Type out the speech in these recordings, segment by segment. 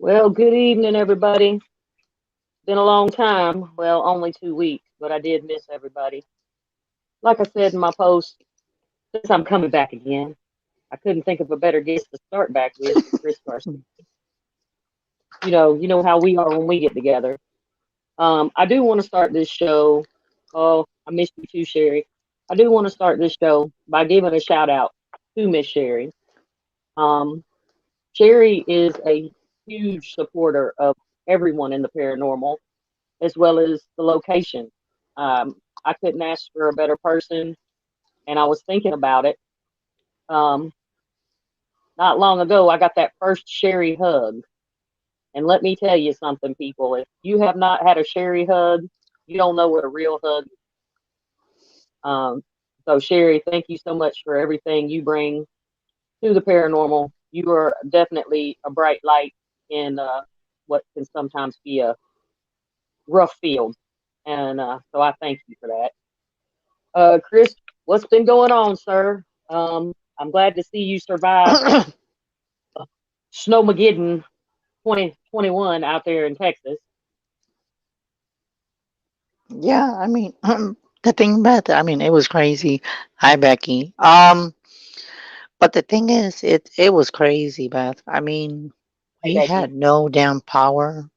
Well, good evening, everybody. Been a long time. Well, only 2 weeks, but I did miss everybody. Like I said in my post, since I'm coming back again, I couldn't think of a better guest to start back with than Chris Garcia. You know how we are when we get together. I do want to start this show. Oh, I missed you too, Sherry. I do want to start this show by giving a shout out to Miss Sherry. Um, Sherry is a huge supporter of everyone in the paranormal, as well as the location. I couldn't ask for a better person, and I was thinking about it. Um, Not long ago, I got that first Sherry hug, and let me tell you something, people. If you have not had a Sherry hug, you don't know what a real hug. Um, so, Sherry, thank you so much for everything you bring to the paranormal. You are definitely a bright light in what can sometimes be a rough field, and so I thank you for that. Chris, what's been going on, sir? I'm glad to see you survive Snowmageddon 2021 out there in Texas. Yeah, I mean, the thing about it, I mean, it was crazy. Hi, Becky. But the thing is, it was crazy, Beth. I mean, Hey, we Becky. had no damn power.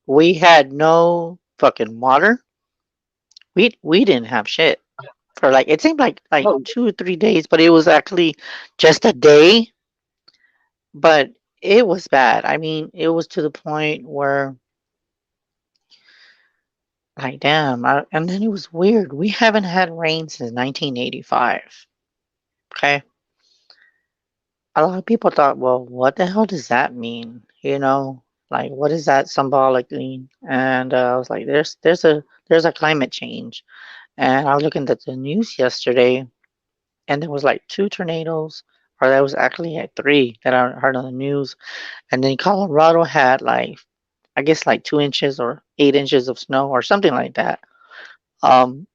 We had no fucking water. We didn't have shit for like it seemed like Oh, 2 or 3 days, but it was actually just a day. But it was bad. I mean, it was to the point where like damn. And then it was weird. We haven't had rain since 1985. Okay. A lot of people thought, well, what the hell does that mean? Like what does that symbolic mean? And I was like, there's a climate change. And I was looking at the news yesterday, and there was like two tornadoes, or there was actually like three that I heard on the news. And then Colorado had like, I guess like 2 inches or 8 inches of snow or something like that. Um,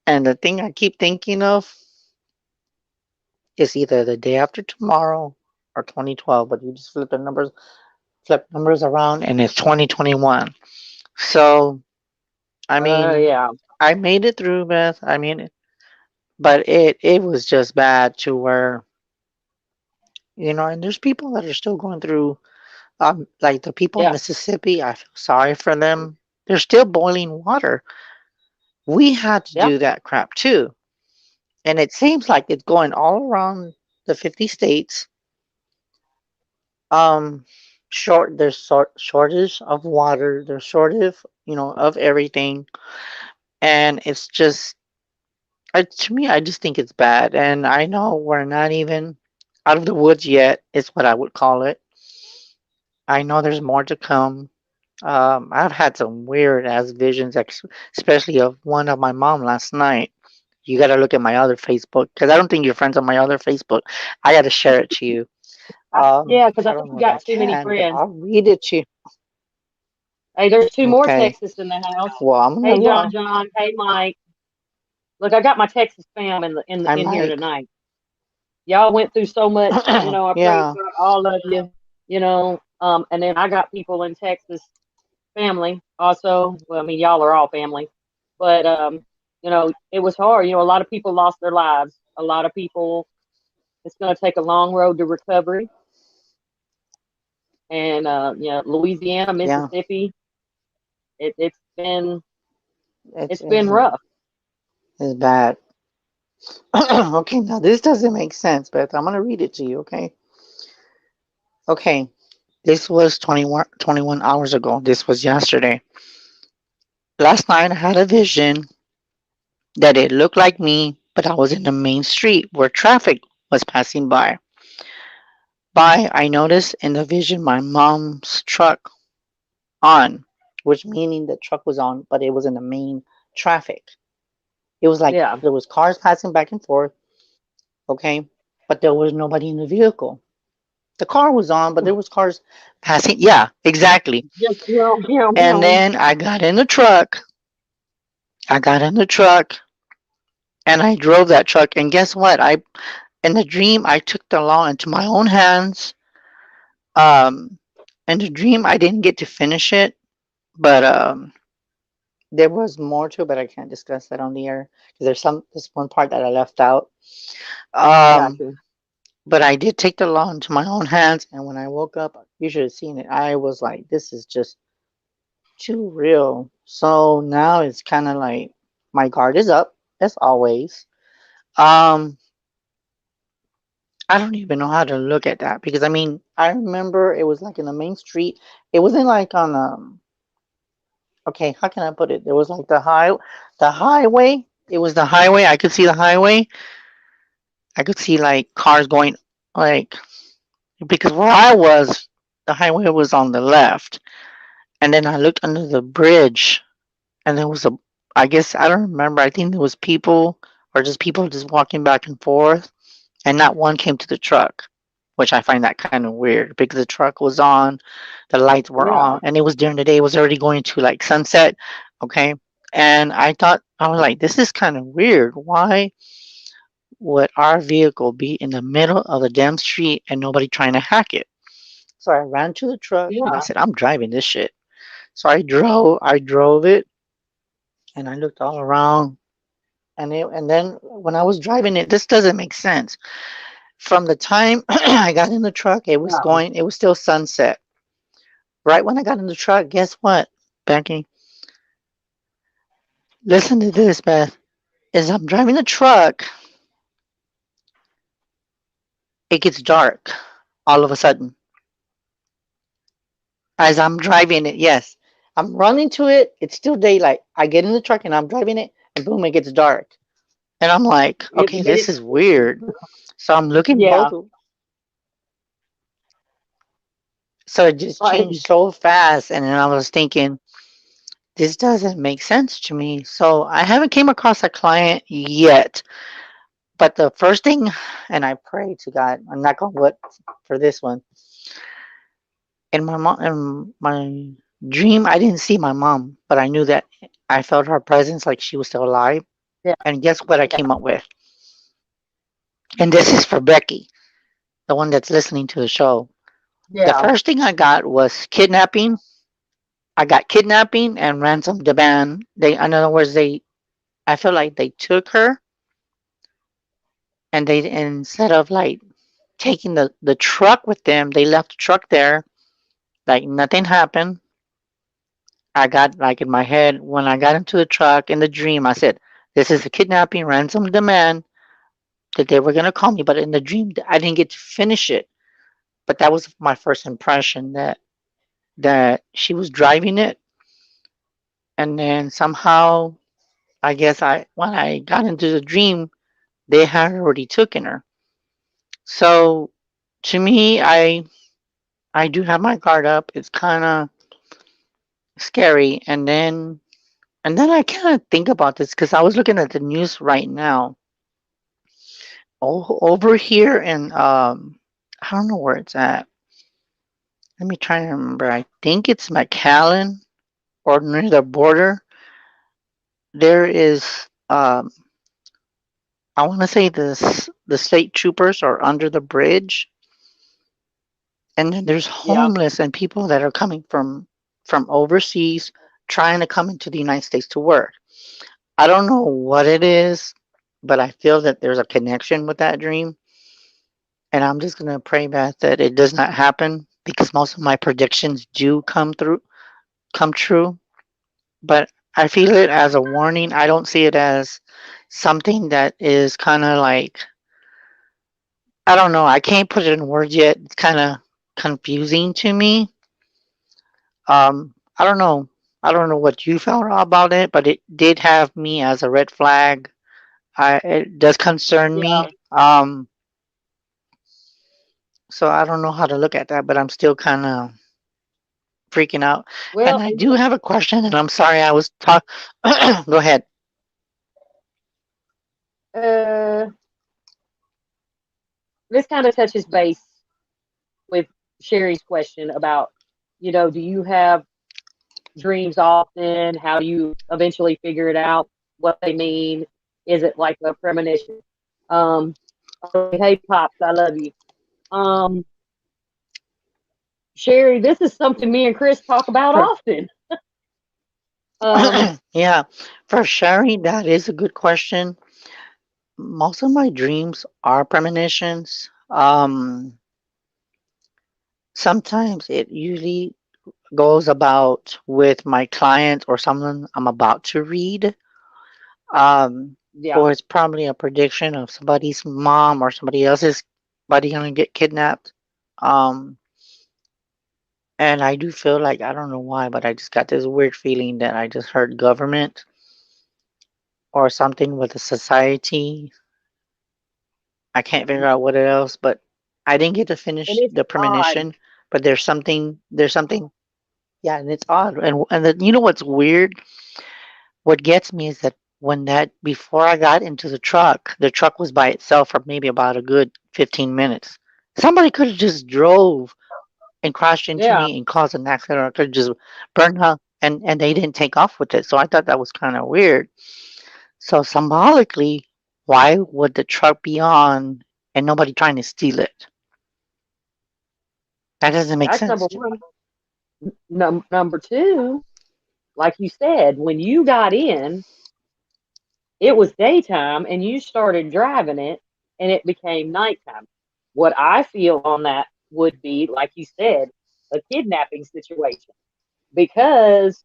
and the thing I keep thinking of is either the day after tomorrow or 2012, but you just flip numbers around, and it's 2021. So, I mean, yeah, I made it through, Beth. I mean, but it was just bad to where, and there's people that are still going through, like the people in yeah, Mississippi. I feel sorry for them. They're still boiling water. We had to yeah, do that crap too. And it seems like it's going all around the 50 states. Um, shortage of water. There's shortage, of everything, and it's just, to me, I just think it's bad. And I know we're not even out of the woods yet. Is what I would call it. I know there's more to come. I've had some weird ass visions, especially of one of my mom last night. You gotta look at my other Facebook because I don't think you're friends on my other Facebook. I gotta share it to you. yeah. Because I I think don't you know if I got too many can, but friends. I'll read it to you. Hey, there's two more Okay. Texas in the house. Well, I'm gonna Hey, look. John. Hey, Mike. Look, I got my Texas fam I in here might. tonight. Y'all went through so much. I pray Yeah. for all of you. And then I got people in Texas family also. Well, I mean, y'all are all family, but it was hard. A lot of people lost their lives. A lot of people. It's going to take a long road to recovery. And Louisiana, Yeah. Mississippi, it's It's it's been rough. it's bad. Okay. Now this doesn't make sense, but I'm gonna read it to you. Okay. Okay. This was 21 hours ago. This was yesterday. Last night I had a vision that it looked like me, but I was in the main street where traffic was passing by. I noticed in the vision my mom's truck on, which meaning the truck was on, but it was in the main traffic. It was like Yeah, there was cars passing back and forth, okay, but there was nobody in the vehicle. The car was on, but there was cars passing. Yeah, exactly. just And then I got in the truck. I got in the truck and I drove that truck. And guess what? I In the dream I took the law into my own hands. Um, And the dream, I didn't get to finish it, but there was more to it, but I can't discuss that on the air because there's one part that I left out. Um, Gotcha. but I did take the law into my own hands, and when I woke up, you should have seen it. I was like, this is just too real. So now it's kind of like my guard is up as always. Um, I don't even know how to look at that because I mean, I remember it was like in the main street. It wasn't like on okay, how can I put it? There was like the highway. It was the highway. I could see the highway. I could see like cars going like because where I was, the highway was on the left, and then I looked under the bridge, and there was a. I guess I don't remember. I think there was people or just people just walking back and forth, and not one came to the truck, which I find that kind of weird because the truck was on, the lights were on, Yeah. and it was during the day. It was already going to like sunset, okay. And I thought I was like, this is kind of weird. Why would our vehicle be in the middle of a damn street and nobody trying to hack it? So I ran to the truck and I Yeah. said, I'm driving this shit. So I drove it, and I looked all around, and then when I was driving it, this doesn't make sense. From the time I got in the truck, Yeah. it was still sunset. Right when I got in the truck, guess what, Becky? Listen to this, Beth. As I'm driving the truck, it gets dark all of a sudden. As I'm driving it, yes. I'm running to it, it's still daylight. I get in the truck and I'm driving it, and boom, it gets dark. And I'm like, It okay, made this it. is weird. So I'm looking Yeah. both. So it just Right. changed so fast, and then I was thinking, this doesn't make sense to me. So I haven't came across a client yet. But the first thing, and I pray to God, I'm not going to wood for this one. In my dream, I didn't see my mom, but I knew that I felt her presence, like she was still alive. Yeah. And guess what I Yeah. came up with? And this is for Becky, the one that's listening to the show. The Yeah. first thing I got was kidnapping. I got kidnapping and ransom demand. In other words, I feel like they took her, and they, instead of like taking the truck with them, they left the truck there like nothing happened. I got like in my head when I got into the truck in the dream, I said, "This is a kidnapping ransom demand that they were gonna call me." But in the dream, I didn't get to finish it. But that was my first impression that she was driving it, and then somehow I guess I when I got into the dream, they had already taken her. So to me, I do have my guard up. It's kind of scary, and then I kind of think about this because I was looking at the news right now. Over here in I don't know where it's at. Let me try to remember. I think it's McAllen or near the border. There is I want to say the state troopers are under the bridge, and then there's Yeah. homeless and people that are coming from overseas trying to come into the United States to work. I don't know what it is, but I feel that there's a connection with that dream. And I'm just gonna pray, Beth, that it does not happen because most of my predictions do come true. But I feel it as a warning. I don't see it as something that is kind of like, I don't know. I can't put it in words yet. It's kind of confusing to me. I don't know. I don't know what you felt about it, but it did have me as a red flag. It does concern Yeah. me. So I don't know how to look at that, but I'm still kind of freaking out. And Well, I do have a question, and I'm sorry I was talk. Go ahead. uh, this kind of touches base with Sherry's question about, do you have dreams often? How do you eventually figure it out? What they mean? Is it like a premonition? Um, okay, hey pops, I love you. Um, Sherry, this is something me and Chris talk about For often. Um, yeah, for sharing, that is a good question. Most of my dreams are premonitions. Sometimes it usually goes about with my client or someone I'm about to read. Um, yeah, or it's probably a prediction of somebody's mom or somebody else's buddy gonna get kidnapped. Um, and I do feel like I don't know why, but I just got this weird feeling that I just heard government or something with the society. I can't figure out what else, but I didn't get to and finish it's the odd. premonition. But there's something, yeah, and it's odd. You know what's weird? What gets me is that when that before I got into the truck was by itself for maybe about a good 15 minutes. Somebody could have just drove and crashed into Yeah, me and caused an accident, or could have just burned up, and they didn't take off with it. So I thought that was kind of weird. So symbolically, why would the truck be on and nobody trying to steal it? That doesn't make that's sense number to me. one. Number two, like you said, when you got in, it was daytime and you started driving it and it became nighttime. What I feel on that would be, like you said, a kidnapping situation because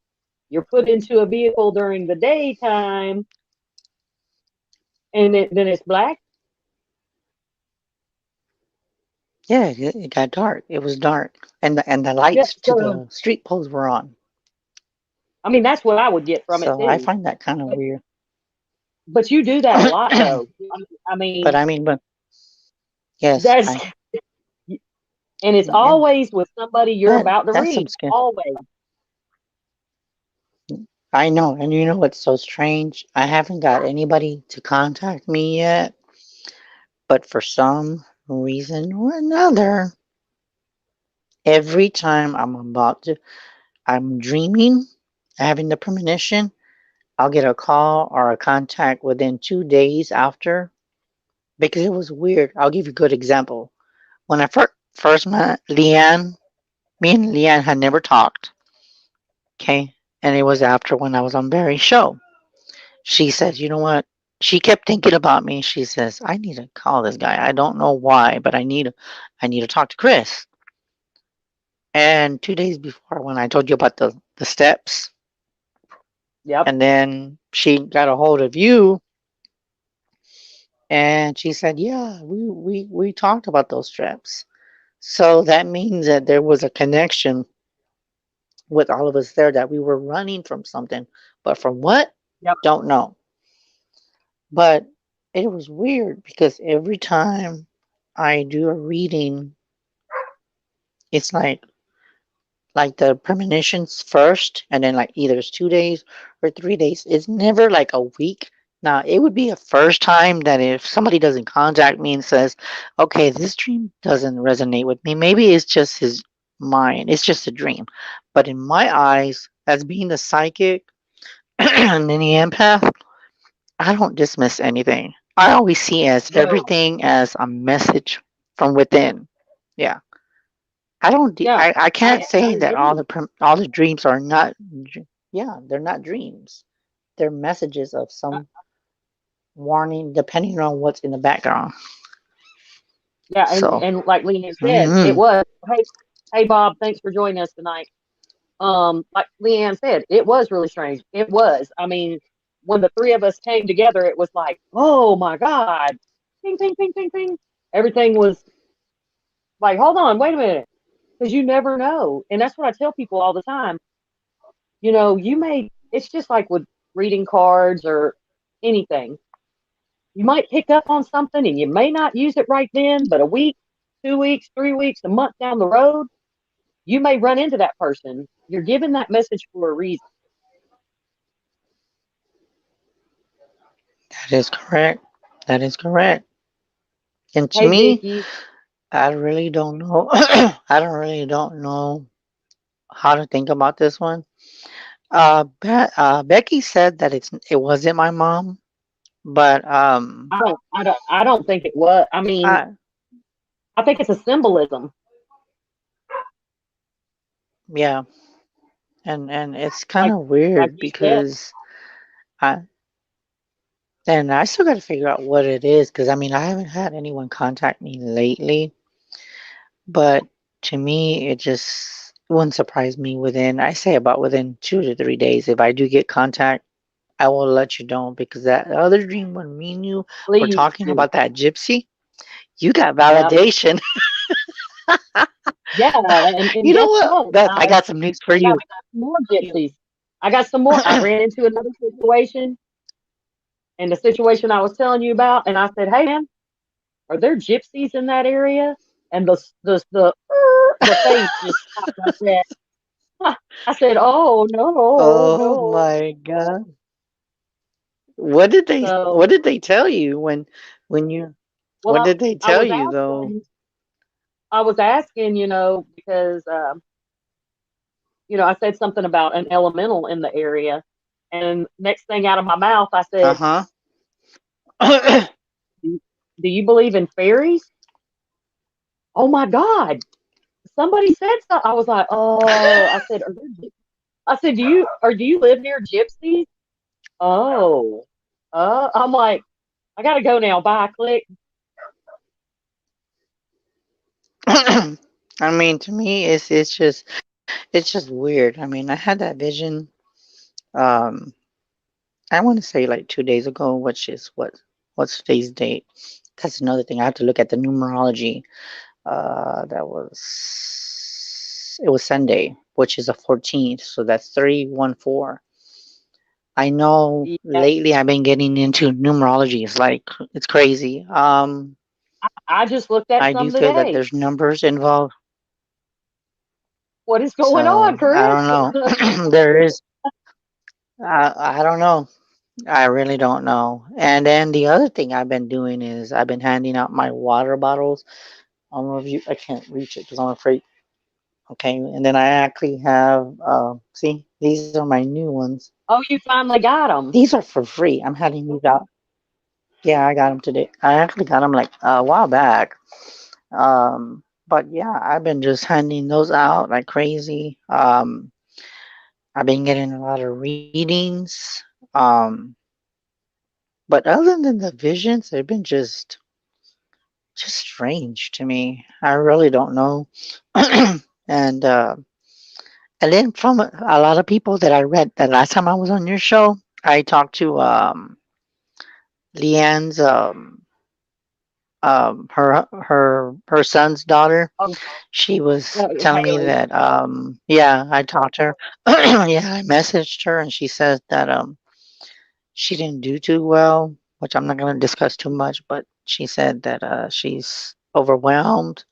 you're put into a vehicle during the daytime and then it's black. Yeah, it got dark. It was dark, and the Yeah, lights to so the street poles were on. I mean that's what I would get from it So I too. find that kind of But weird. but you do that a lot though. I But mean I mean, but yes, that's I and it's and always with somebody you're that about to that's read. some skin. Always. I know, and you know what's so strange? I haven't got anybody to contact me yet, but for some reason or another, every time I'm dreaming, having the premonition, I'll get a call or a contact within 2 days after. Because it was weird. I'll give you a good example. When I first met Leanne, me and Leanne had never talked. Okay, and it was after when I was on Barry's show. She says, "You know what?" She kept thinking about me. She says, "I need to call this guy. I don't know why, but I need to talk to Chris." And 2 days before, when I told you about the steps, Yep. and then she got a hold of you, and she said, "Yeah, we talked about those steps." So that means that there was a connection with all of us there, that we were running from something, but from what? Yep. Don't know. But it was weird because every time I do a reading, it's like the premonitions first, and then like either it's 2 days or 3 days. It's never like a week. Now it would be a first time that if somebody doesn't contact me and says, "Okay, this dream doesn't resonate with me," maybe it's just his mind. It's just a dream. But in my eyes, as being the psychic and then the empath, I don't dismiss anything. I always see as Well, everything as a message from within. Yeah. I don't. yeah, I can't I say that agree. all the dreams are not. Yeah, they're not dreams. They're messages of Uh, some warning, depending on what's in the background. yeah, So, and like Leanne said, it mhm. was. Hey, Bob, thanks for joining us tonight. Like Leanne said, it was really strange. It was. I mean, when the three of us came together, it was like, oh my God, ping, ping, ping, ping, ping. Everything was like, hold on, wait a minute, because you never know. And that's what I tell people all the time. You may. It's just like with reading cards or anything. You might pick up on something and you may not use it right then, but a week, 2 weeks, 3 weeks, a month down the road, you may run into that person. You're given that message for a reason. That is correct. That is correct. And to Hey, me, Vicky, I really don't know. I don't really don't know how to think about this one. Becky said that it wasn't my mom, but I don't think it was. I mean, I I think it's a symbolism. Yeah, and it's kind Like of like weird you said, because I and I still got to figure out what it is because I mean I haven't had anyone contact me lately, but to me it just wouldn't surprise me within I say about within 2 to 3 days if I do get contact. I will let you know because that other dream when me and you were please talking do. about that gypsy, you got Yep. validation. Yeah, and You know guess what? what? That I got some news for I got you. some more gypsies. I got some more. I ran into another situation, and the situation I was telling you about, and I said, "Hey, man, are there gypsies in that area?" And the face just stopped. I said, huh. I said, "Oh no, Oh no." my god. What So, did they tell you when you well, what did they I tell was you though? asking, because I said something about an elemental in the area, and next thing out of my mouth, I said, Uh-huh. "Do do you believe in fairies?" Oh my God! Somebody said so. I was like, "Oh," I said, I said, do you live near gypsies?" Oh, I'm like, I gotta go now. Bye. Click. I mean, to me, it's just weird. I mean, I had that vision. Um, I want to say like 2 days ago, which is what's today's date? That's another thing. I have to look at the numerology. That was it was Sunday, which is the 14th. So that's 314. I know Yeah, lately I've been getting into numerology. It's like it's crazy. I just looked at I do some feel that today. there's numbers involved. What is going on, So I Chris? don't know. There is. I don't know. I really don't know. And then the other thing I've been doing is I've been handing out my water bottles. I don't know if you. I can't reach it because I'm afraid. Okay. And then I actually have. See, these are my new ones. Oh, you finally got them. These are for free. I'm handing these out. Yeah, I got them today. I actually got them like a while back. But yeah, I've been just handing those out like crazy. I've been getting a lot of readings. But other than the visions, they've been just strange to me. I really don't know. and and then from a lot of people that I read the last time I was on your show, I talked to Leanne's her son's daughter. Oh, She was no, telling me Haley. that yeah, I talked to her. Yeah, I messaged her and she says that she didn't do too well, which I'm not going to discuss too much, but she said that she's overwhelmed.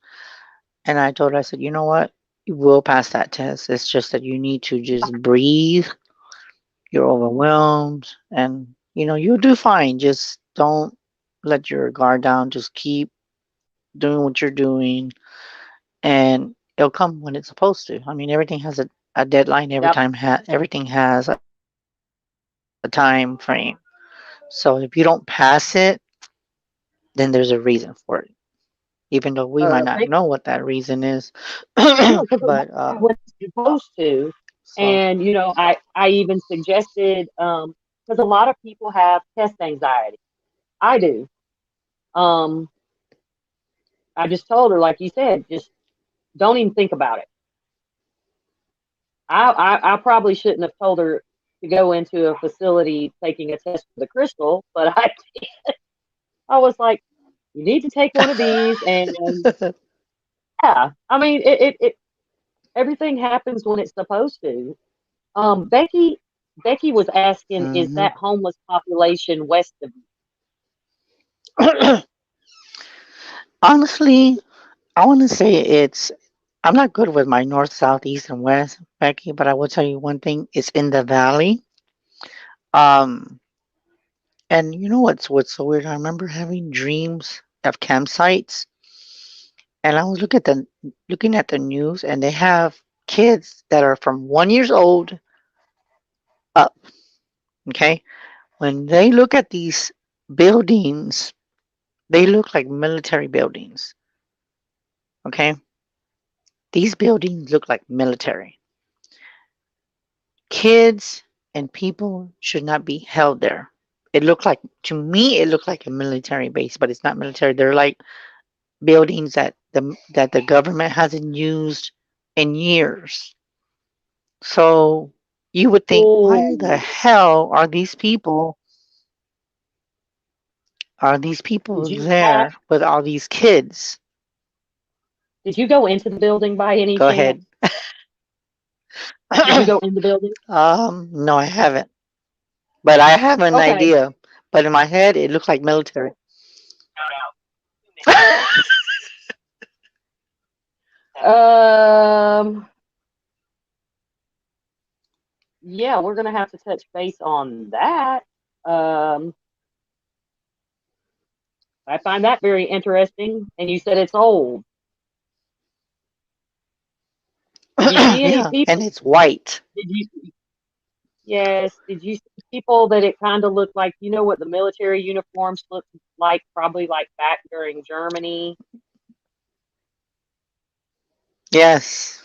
And I told her, I said, you know what? You will pass that test. It's just that you need to just breathe. You're overwhelmed and you'll do fine. Just don't let your guard down. Just keep doing what you're doing and it'll come when it's supposed to. I mean, everything has a deadline. Yep. Everything has a time frame. So if you don't pass it, then there's a reason for it. Even though we might not know what that Thank reason is, No, but because it won't come when it's supposed to. so And I even suggested, because a lot of people have test anxiety. I do. Um, I just told her, like you said, just don't even think about it. I probably shouldn't have told her to go into a facility taking a test for the crystal, but I was like, you need to take one of these, and yeah, I mean, it everything happens when it's supposed to. Becky was asking, is hmm that homeless population west of you? honestly, I want to say it's. I'm not good with my north, south, east, and west, Becky. But I will tell you one thing: it's in the valley. Um, and you know what's so weird? I remember having dreams of campsites, and I was looking at the news, and they have kids that are from 1 years old up. Okay, when they look at these buildings, they look like military buildings. Okay, these buildings look like military. Kids and people should not be held there. It looked like, to me, it looked like a military base, but it's not military. They're like buildings that the government hasn't used in years. So you would think, why the Oh, hell are these did people you pass? there with all these kids? Did you go into the building by any Go ahead. chance? Did you go in the building? No, I haven't, but I have an Okay. idea. But in my head, it looks like military. Um, yeah, we're gonna have to touch base on that. Um, I find that very interesting. And you said it's old. Did you see any Yeah, and people? it's white. Did you? Yes. Did you see people that it kind of looked like? You know what the military uniforms look like? Probably like back during Germany. Yes,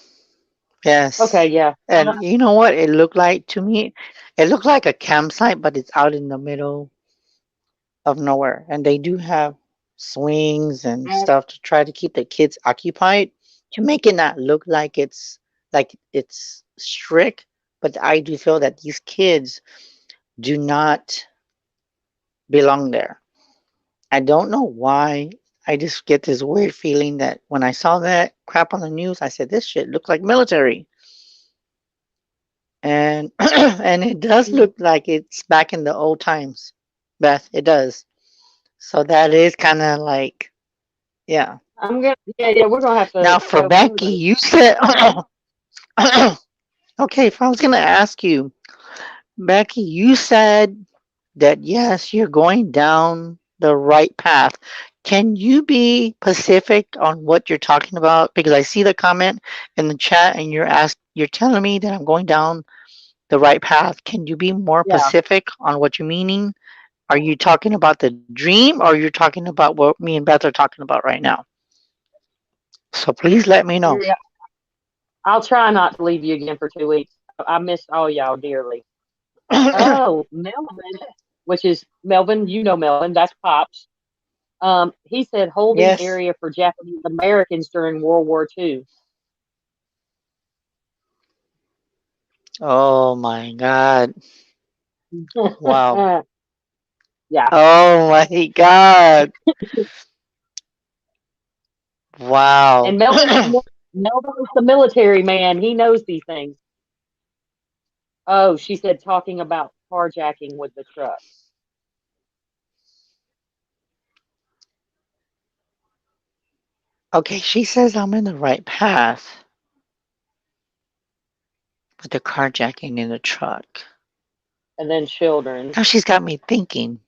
Okay. yes. Yeah. And you know what it looked like to me? It looked like a campsite, but it's out in the middle of nowhere. And they do have swings and Uh, stuff to try to keep the kids occupied to make it not look like it's strict. But I do feel that these kids do not belong there. I don't know why. I just get this weird feeling that when I saw that crap on the news, I said this shit looks like military. And and it does look like it's back in the old times, Beth. It does. So that is kind of like, yeah. I'm gonna. Yeah. Yeah. We're gonna have Now to for go Becky, further. you said, okay, if I was gonna ask you, Becky, you said that yes, you're going down the right path. Can you be specific on what you're talking about? Because I see the comment in the chat and you're telling me that I'm going down the right path. Can you be more Yeah. specific on what you're meaning? Are you talking about the dream or you're talking about what me and Beth are talking about right now? So please let me know. Yeah. I'll try not to leave you again for 2 weeks. I missed all y'all dearly. Oh, Melvin, which is Melvin. You know Melvin. That's Pops. He said holding Yes. area for Japanese Americans during World War II. Oh my God. Wow. Yeah. Oh my God. Wow. And Melvin's the military man. He knows these things. Oh, she said talking about carjacking with the truck. Okay, she says I'm in the right path with the carjacking in the truck. And then children. Now she's got me thinking.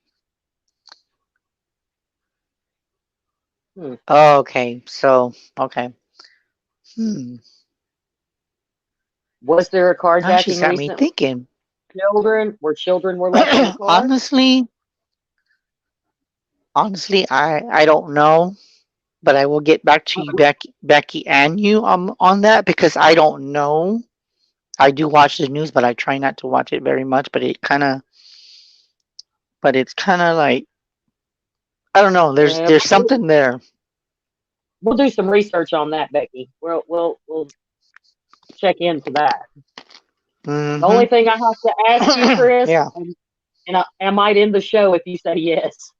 Hmm. Oh, okay, so, okay. Hmm. Was there a Now she's carjacking got me recently? thinking. Children, where children were left in the car? honestly, honestly, I don't know, but I will get back to you, Becky, and you on that because I don't know. I do watch the news, but I try not to watch it very much. But it's kind of like I don't know. Yeah, There's something there. we'll do some research on that, Becky. We'll check into that. The Hmm. only thing I have to ask you, Chris, Yeah. and I might end the show if you say yes.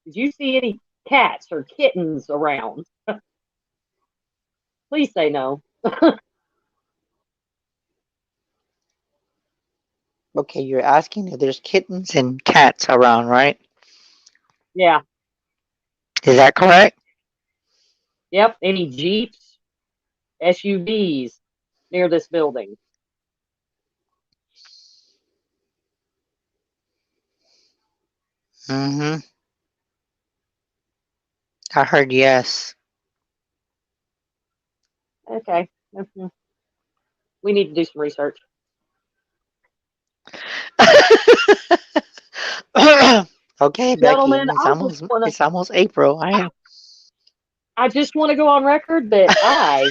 Did you see any cats or kittens around? Please say no. Okay, you're asking if there's kittens and cats around, right? Yeah. Is that correct? Yep. Any Jeeps, SUVs near this building? Hmm. I heard yes. Okay. Mhm. We need to do some research. Okay, Becky, Gentlemen, it's almost April. I just want to go on record that I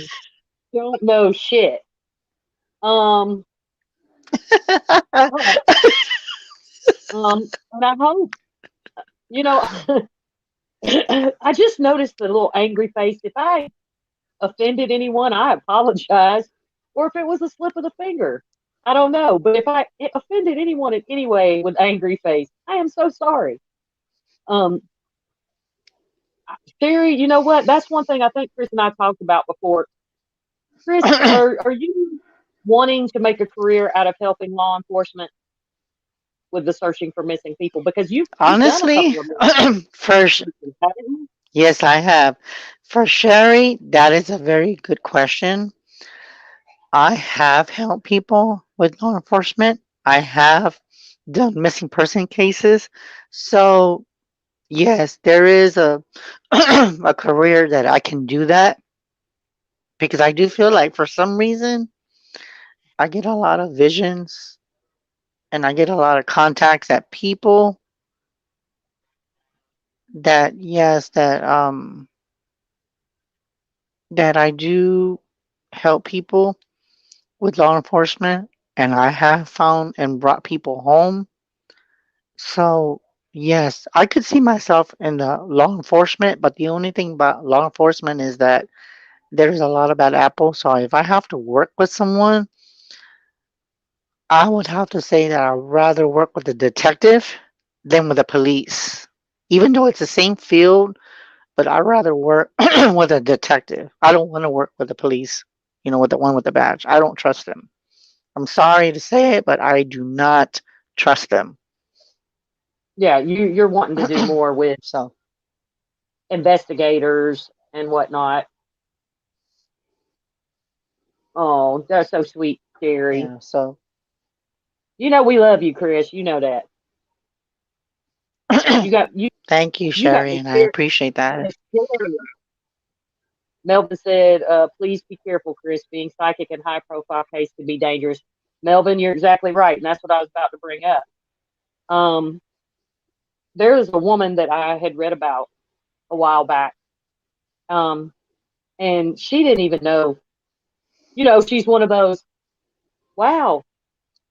don't know shit. Um But and I hope, you know, I just noticed the little angry face. If I offended anyone, I apologize. Or if it was a slip of the finger, I don't know. But if I offended anyone in any way with angry face, I am so sorry. Um, Sherry, you know what? That's one thing I think Chris and I talked about before. Chris, are you wanting to make a career out of helping law enforcement with the searching for missing people? Because you've done a Honestly, couple of missing first, cases, haven't you? yes, I have. For Sherry, that is a very good question. I have helped people with law enforcement. I have done missing person cases. So, yes, there is a a career that I can do that because I do feel like for some reason I get a lot of visions and I get a lot of contacts at people that yes that I do help people with law enforcement and I have found and brought people home. So, yes, I could see myself in the law enforcement, but the only thing about law enforcement is that there's a lot of bad apples. So, if I have to work with someone, I would have to say that I'd rather work with a detective than with the police. Even though it's the same field, but I'd rather work with a detective. I don't want to work with the police, with the one with the badge. I don't trust them. I'm sorry to say it, but I do not trust them. Yeah, you're wanting to do more with So, investigators and whatnot. Oh, that's so sweet, Sherry. yeah, so You know we love you, Chris. You know that. You got you thank you, you got Sherry, the and I scare appreciate that. the scary. Melvin said, please be careful, Chris. Being psychic in high profile case can be dangerous. Melvin, you're exactly right, and that's what I was about to bring up. Um, there is a woman that I had read about a while back, um, and she didn't even know. She's one of those. Wow,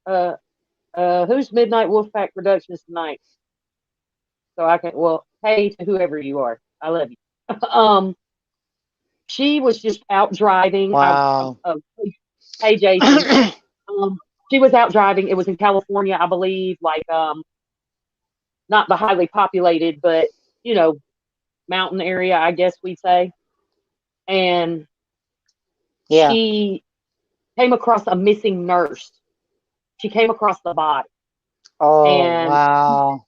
uh, who's Midnight Wolfpack Productions tonight? So I can. Well, hey to whoever you are, I love you. She was just out driving. Wow. Hey Jason. Um, she was out driving. It was in California, I believe, like not the highly populated, but you know, mountain area, I guess we'd say. And Yeah. she came across a missing nurse. She came across the body, Oh, and wow.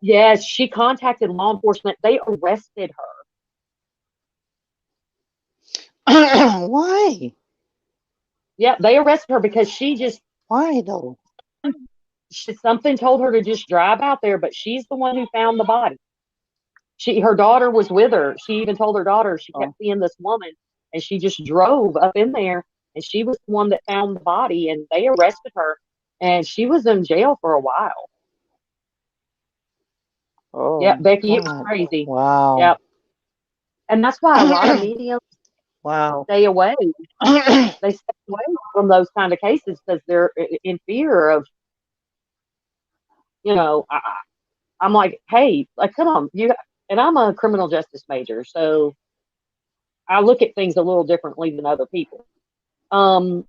yes, she contacted law enforcement. They arrested her. Why? Yeah, they arrested her because Why though? something told her to just drive out there, but she's the one who found the body. Her daughter was with her. She even told her daughter she kept Oh, seeing this woman, and she just drove up in there, and she was the one that found the body, and they arrested her, and she was in jail for a while. oh Yep, my Becky, it was God. crazy. Wow. Yep, and that's why a lot of mediums Wow. stay away. They stay away from those kind of cases because they're in fear of, you know. I'm like, hey, like, come on, you. And I'm a criminal justice major, so I look at things a little differently than other people. Um,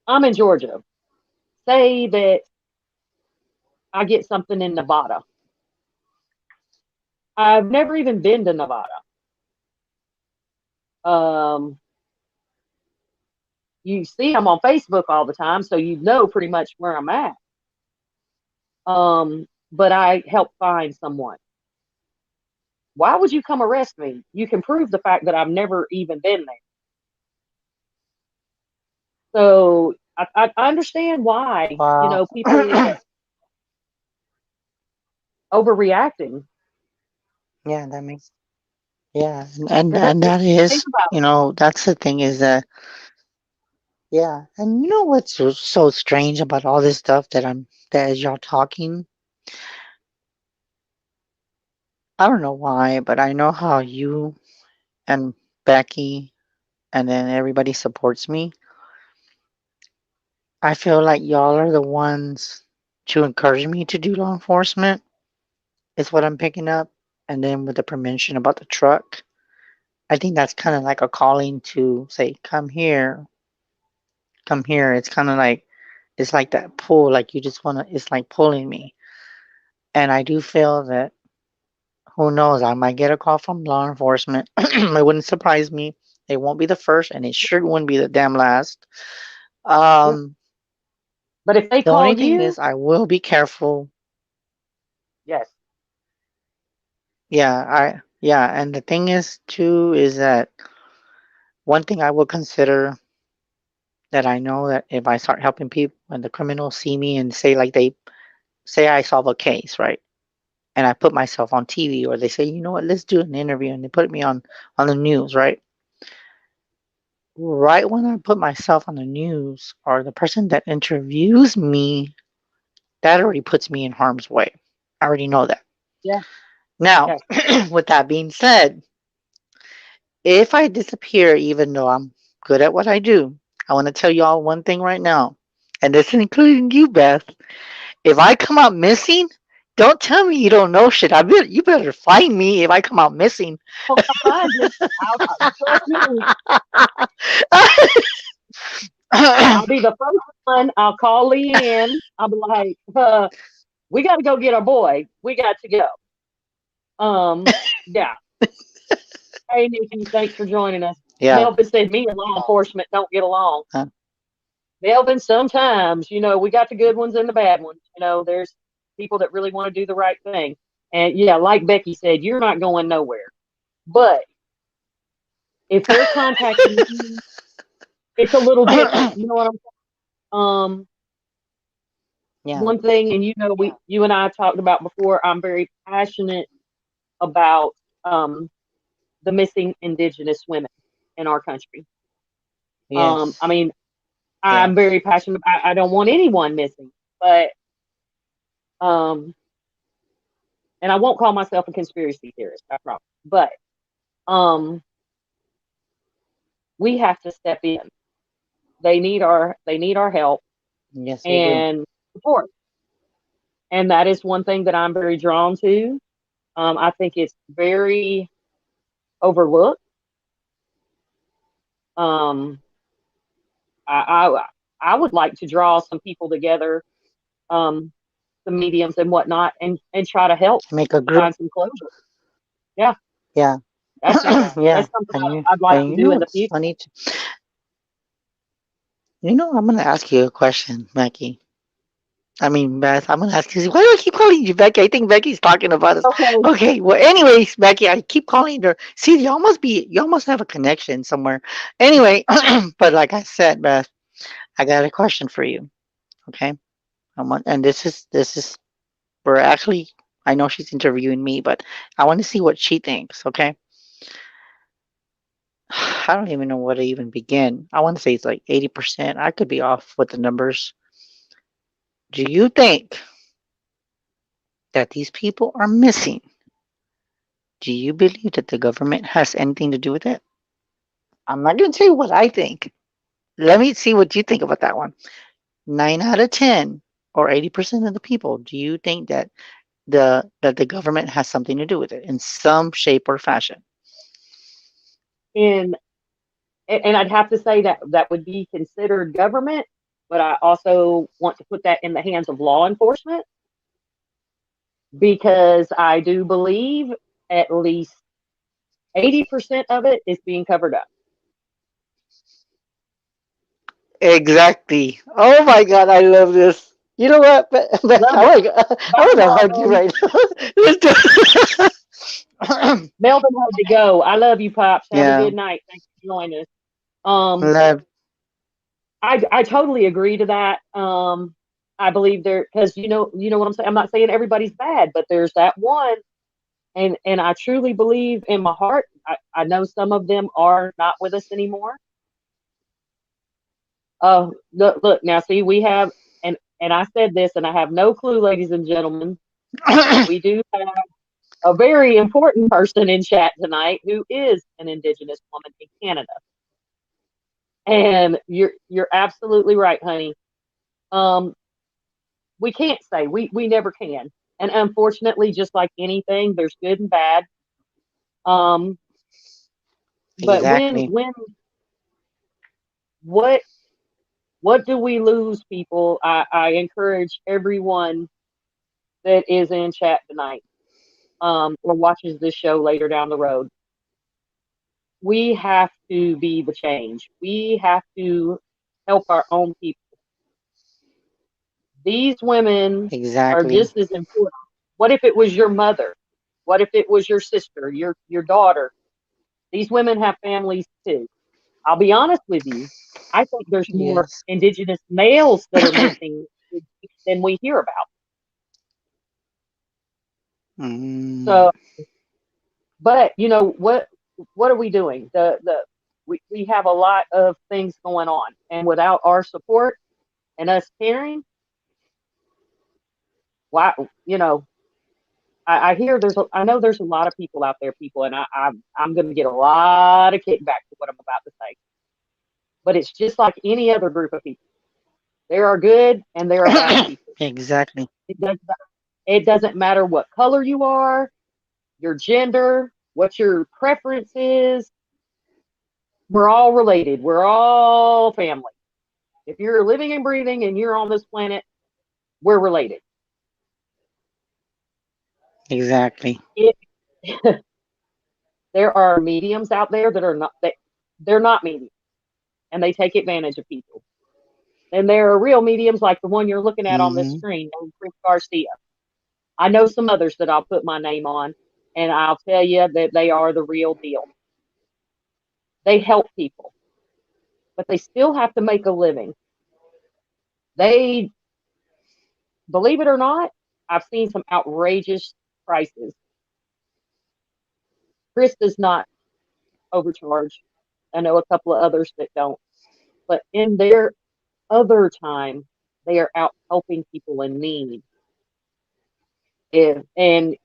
I'm in Georgia. Say that I get something in Nevada. I've never even been to Nevada. Um, you see, I'm on Facebook all the time, so you know pretty much where I'm at. But I help find someone. Why would you come arrest me? You can prove the fact that I've never even been there. So I understand why, Wow. people overreacting. Yeah, that makes yeah, and Because and that think is, about that's the thing is that yeah, and you know what's so strange about all this stuff that as y'all talking, I don't know why, but I know how you and Becky and then everybody supports me. I feel like y'all are the ones to encourage me to do law enforcement, is what I'm picking up. And then with the permission about the truck, I think that's kind of like a calling to say, come here, come here. It's kind of like, it's like that pull, like you just want to, it's like pulling me. And I do feel that, who knows, I might get a call from law enforcement. It wouldn't surprise me. It won't be the first, and it sure wouldn't be the damn last. Yeah. Um, But if they the only call thing you, is, I will be careful. yes, Yeah, and the thing is too is that one thing I will consider, that I know that if I start helping people and the criminals see me and say, like, they say I solve a case, right? And I put myself on TV, or they say, you know what, let's do an interview, and they put me on the news, right? Right when I put myself on the news, or the person that interviews me, that already puts me in harm's way. I already know that. yeah, Now, yes. with that being said, if I disappear, even though I'm good at what I do, I want to tell you all one thing right now, and this is including you, Beth. If I come out missing, don't tell me you don't know shit. You better find me if I come out missing. I'll come find you. Trust me. I'll be the first one. I'll call Lee in. I'll be like, we got to go get our boy. We got to go. Yeah. Hey, Nikki, thanks for joining us. Yeah. Melvin said, me and law enforcement don't get along. Huh. Melvin, sometimes, we got the good ones and the bad ones. There's people that really want to do the right thing. And yeah, like Becky said, you're not going nowhere. But if they're contacting you, it's a little different. You know what I'm saying? Yeah. One thing, and you and I talked about before, I'm very passionate about the missing indigenous women in our country. I Yes. mean, I'm Yes. very passionate. I don't want anyone missing, but um, and I won't call myself a conspiracy theorist, I promise. But um, we have to step in. They need our help Yes, they do. and support, and that is one thing that I'm very drawn to. I think it's very overlooked. Um, I I would like to draw some people together, um, some mediums and whatnot, and try to help Make a group. find some closure. Yeah, Yeah. that's Yeah. that's something And I'd like to you do know in the what's future. funny? I'm gonna ask you a question, Becky. I mean, Beth, I'm gonna ask you. Why do I keep calling you Becky? I think Becky's talking about us. Okay, Okay. Well, anyways, Becky, I keep calling her. See, y'all must have a connection somewhere. Anyway, but like I said, Beth, I got a question for you. Okay. And this is we're actually. I know she's interviewing me, but I want to see what she thinks. Okay. I don't even know where to even begin. I want to say it's like 80%. I could be off with the numbers. Do you think that these people are missing? Do you believe that the government has anything to do with it? I'm not going to tell you what I think. Let me see what you think about that one. 9 out of 10 or 80% of the people, do you think that the government has something to do with it in some shape or fashion? and and I'd have to say that that would be considered government, but I also want to put that in the hands of law enforcement because I do believe at least 80% of it is being covered up. Exactly. Oh my God, I love this. You know what, Beck, Love it. I Bye, want to hug you Melvin. right now. Let's do it. Melvin had to go. I love you, Pops. Have a Yeah, good night. Thanks for joining us. Um, love. I totally agree to that. I believe there because you know what I'm saying. I'm not saying everybody's bad, but there's that one, and I truly believe in my heart. I know some of them are not with us anymore. Look now. See, we have and I said this, and I have no clue, ladies and gentlemen. We do have a very important person in chat tonight who is an Indigenous woman in Canada. And you're absolutely right, honey. Um, we can't say we never can, and unfortunately, just like anything, there's good and bad. Um, but Exactly. what what do we lose, people? I encourage everyone that is in chat tonight, or watches this show later down the road. We have to be the change. We have to help our own people. These women are Exactly. just as important. What if it was your mother? What if it was your sister, your daughter? These women have families too. I'll be honest with you. I think there's more Yes. indigenous males that are missing than we hear about. Mm, So, but what are we doing? We have a lot of things going on, and without our support and us caring, why I hear I know there's a lot of people out there, people, and I'm going to get a lot of kickback for what I'm about to say, but it's just like any other group of people. There are good and there are bad people. exactly. It does it doesn't matter what color you are, your gender, what your preference is. We're all related. We're all family. If you're living and breathing and you're on this planet, we're related. Exactly. It, there are mediums out there that are not that they're not mediums and they take advantage of people. And there are real mediums like the one you're looking at on this Hmm. screen, named Chris Garcia. I know some others that I'll put my name on, and I'll tell you that they are the real deal. They help people, but they still have to make a living. They, believe it or not, I've seen some outrageous prices. Chris does not overcharge. I know a couple of others that don't, but in their other time, they are out helping people in need. And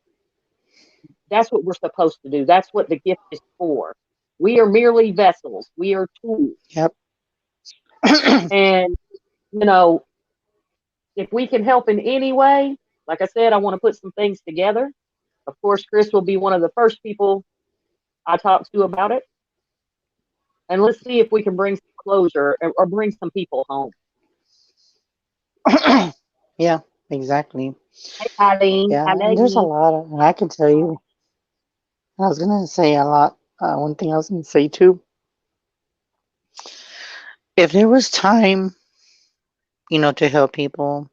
that's what we're supposed to do. That's what the gift is for. We are merely vessels. We are tools. Yep. And, you know, if we can help in any way, like I said, I want to put some things together. Of course, Chris will be one of the first people I talk to about it. And let's see if we can bring some closure or bring some people home. Yeah, exactly. Hey, Eileen. Yeah, and there's a Eileen. lot of, and I can tell you, I was gonna say a lot. One thing I was gonna say too, if there was time, to help people,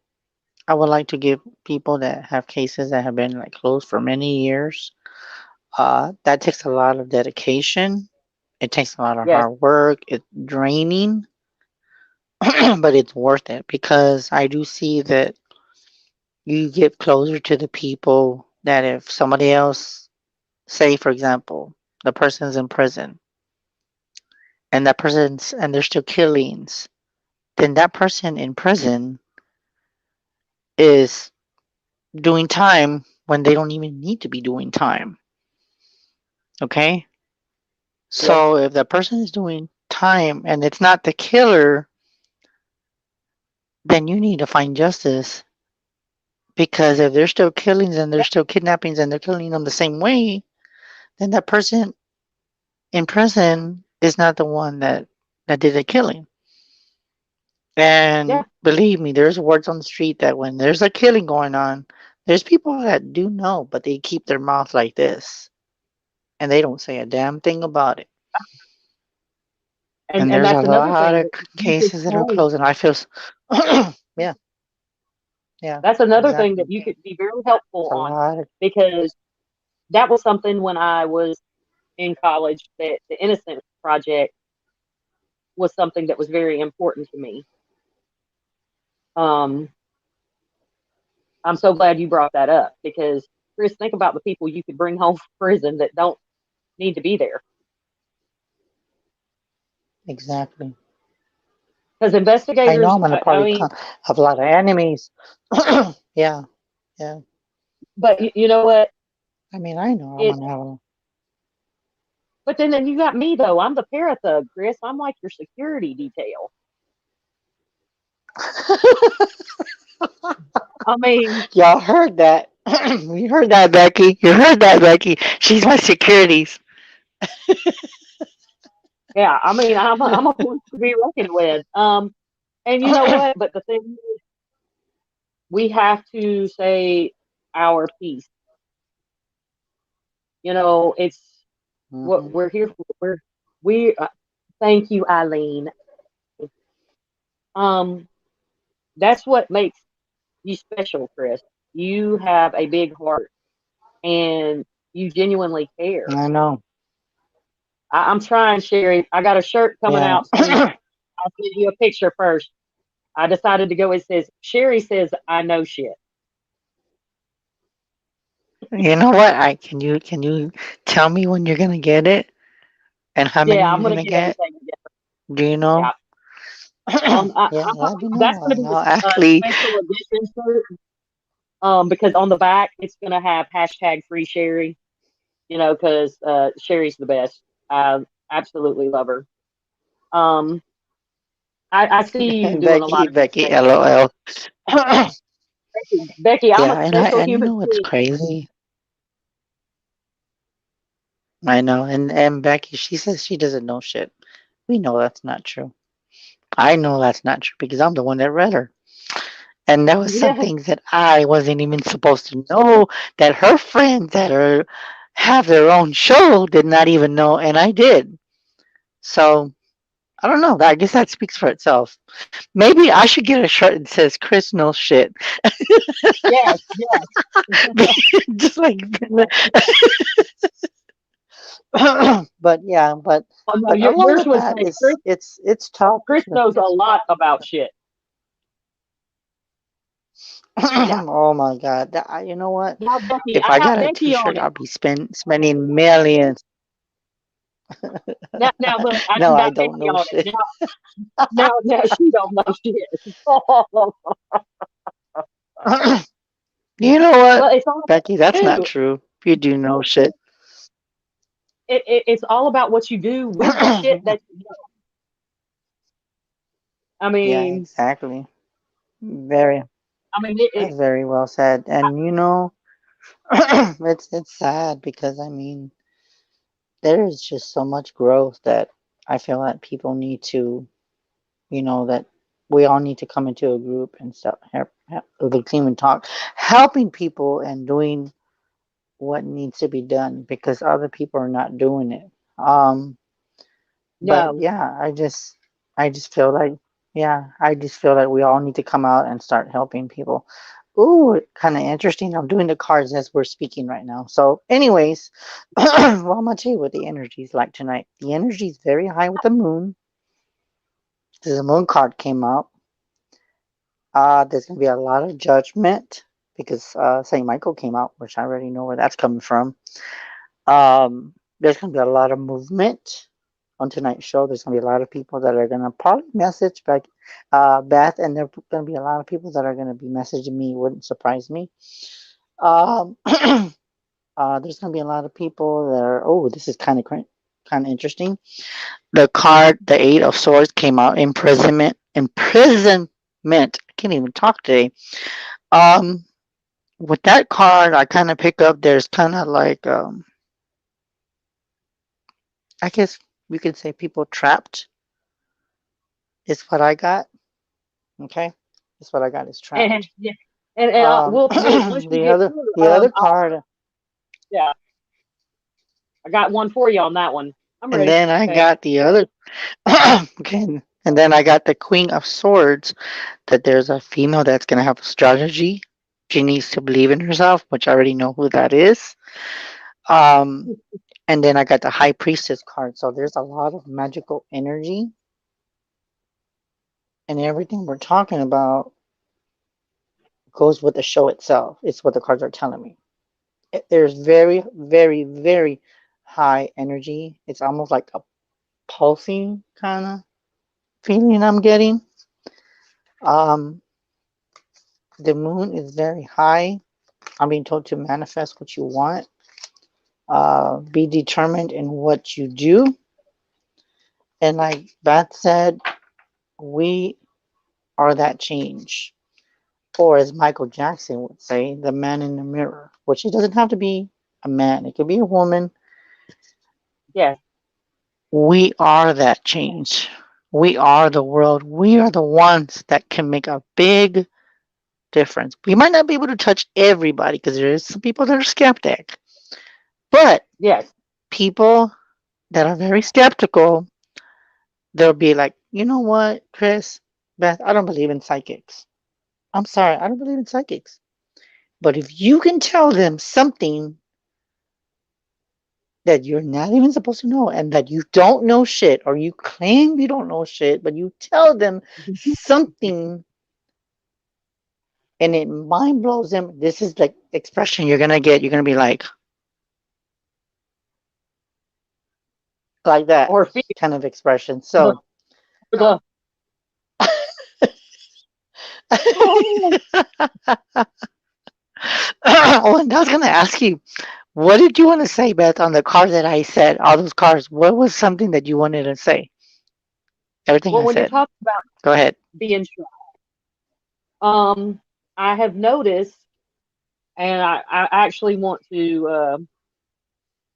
I would like to give people that have cases that have been like closed for many years. That takes a lot of dedication. It takes a lot of Yes. hard work. It's draining, but it's worth it because I do see that you get closer to the people that if somebody else, say for example, the person's in prison and there's still killings, then that person in prison is doing time when they don't even need to be doing time. Okay? Yes. So if the person is doing time and it's not the killer, then you need to find justice because if there's still killings and there's Yep. still kidnappings and they're killing them the same way, then that person in prison is not the one that did the killing. Yeah. And believe me, there's words on the street that when there's a killing going on, there's people that do know, but they keep their mouth like this and they don't say a damn thing about it. And And there's a that's another lot thing of that you could cases that are say. closing. I feel, yeah, yeah, That's another thing that exactly. you could be very helpful It's a on, lot of, because that was something when I was in college that the Innocence Project was something that was very important to me. Um, I'm so glad you brought that up because, Chris, think about the people you could bring home from prison that don't need to be there. exactly. Because I know investigators, I'm gonna I probably mean, have a lot of enemies. Yeah, yeah. but you know what? I mean, I know I'm It, gonna have a. but then you got me though. I'm the parathug, Chris. I'm like your security detail. I mean, Y'all heard that. We heard that, Becky. You heard that, Becky. She's my securities. yeah, I mean, I'm a force to be reckoned with. And you know what? But the thing is, we have to say our piece. You know, it's what Hmm. we're here for. We thank you, Eileen. Um, that's what makes you special, Chris. You have a big heart and you genuinely care. I know. I'm trying, Sherry. I got a shirt coming Yeah. out soon. I'll send you a picture first. I decided to go. It says Sherry says I know shit. You know what? I can you tell me when you're gonna get it and how many Yeah, I'm you're gonna gonna get get? everything together. Do you know? Yeah. Yeah, let me That's know, gonna and be I'll a actually. special edition shirt. Because on the back it's gonna have hashtag free Sherry. You know, because Sherry's the best. I absolutely love her. Um, I see you doing a lot Becky, of good Becky, things. LOL. Yeah, Becky, I'm a special and you human know what's being. crazy? I know, and Becky, she says she doesn't know shit. We know that's not true. I know that's not true because I'm the one that read her. And there was some Yeah, things that I wasn't even supposed to know that her friends that are have their own show did not even know, and I did. So I don't know. I guess that speaks for itself. Maybe I should get a shirt that says Chris knows shit. yes, yes. Just like but yeah, Oh no, but along yours with would that say Chris. it's tough. Chris knows a lot about shit. Yeah. Oh my god. You know what? Now Becky, If I I got got a Becky on t-shirt, it. I'll be spending millions. Now look, I No, done I got don't Becky know on it. shit. Now she don't know shit. Well, You know what, it's all about Becky? That's not you. true. You do know shit. It's all about what you do with the shit that you know. I Yeah, mean, exactly. Very. I mean, That's very well said. And you know, it's sad because I mean, there is just so much growth that I feel that people need to, that we all need to come into a group and stuff, the team and talk, helping people and doing what needs to be done because other people are not doing it. But no, yeah, I just feel like, yeah, I just feel that we all need to come out and start helping people. Ooh, kind of interesting. I'm doing the cards as we're speaking right now. So, anyways, well, I'm gonna tell you what the energy is like tonight. The energy is very high with the moon. The moon card came out. There's gonna be a lot of judgment because Saint Michael came out, which I already know where that's coming from. There's gonna be a lot of movement on tonight's show. There's gonna be a lot of people that are gonna probably message back, Beth, and there's gonna be a lot of people that are gonna be messaging me. Wouldn't surprise me. Um, there's gonna be a lot of people that are. Oh, this is kind of interesting. The card, the Eight of Swords, came out. Imprisonment. Imprisonment. I can't even talk today. Um, with that card, I kind of pick up. There's kind of like, I guess we could say people trapped is what I got. Okay, that's what I got is and trapped. yeah, and we'll once you get through, The other card, yeah, I got one for you on that one. I'm and ready. then I Okay. got the other. Okay, and then I got the Queen of Swords. That there's a female that's gonna have a strategy. She needs to believe in herself, which I already know who that is. Um, and then I got the High Priestess card. So there's a lot of magical energy, and everything we're talking about goes with the show itself. It's what the cards are telling me. There's very, very, very high energy. It's almost like a pulsing kind of feeling I'm getting. Um, the moon is very high. I'm being told to manifest what you want. Be determined in what you do. And like Beth said, we are that change. Or as Michael Jackson would say, the man in the mirror, which it doesn't have to be a man, it could be a woman. Yes, We are that change. We are the world. We are the ones that can make a big difference. We might not be able to touch everybody because there is some people that are skeptic, but yes. people that are very skeptical, they'll be like, you know what, Chris, Beth, I don't believe in psychics. I'm sorry, I don't believe in psychics. But if you can tell them something that you're not even supposed to know and that you don't know shit, or you claim you don't know shit, but you tell them something and it mind blows them, this is the expression you're gonna get. You're gonna be like that Or fear kind of expression. the So the oh, oh, and I was gonna ask you, what did you want to say, Beth, on the card that I said? All those cards. What was something that you wanted to say? Everything well, I when you're said. talking about Go ahead. being shy, I have noticed, and I actually want to.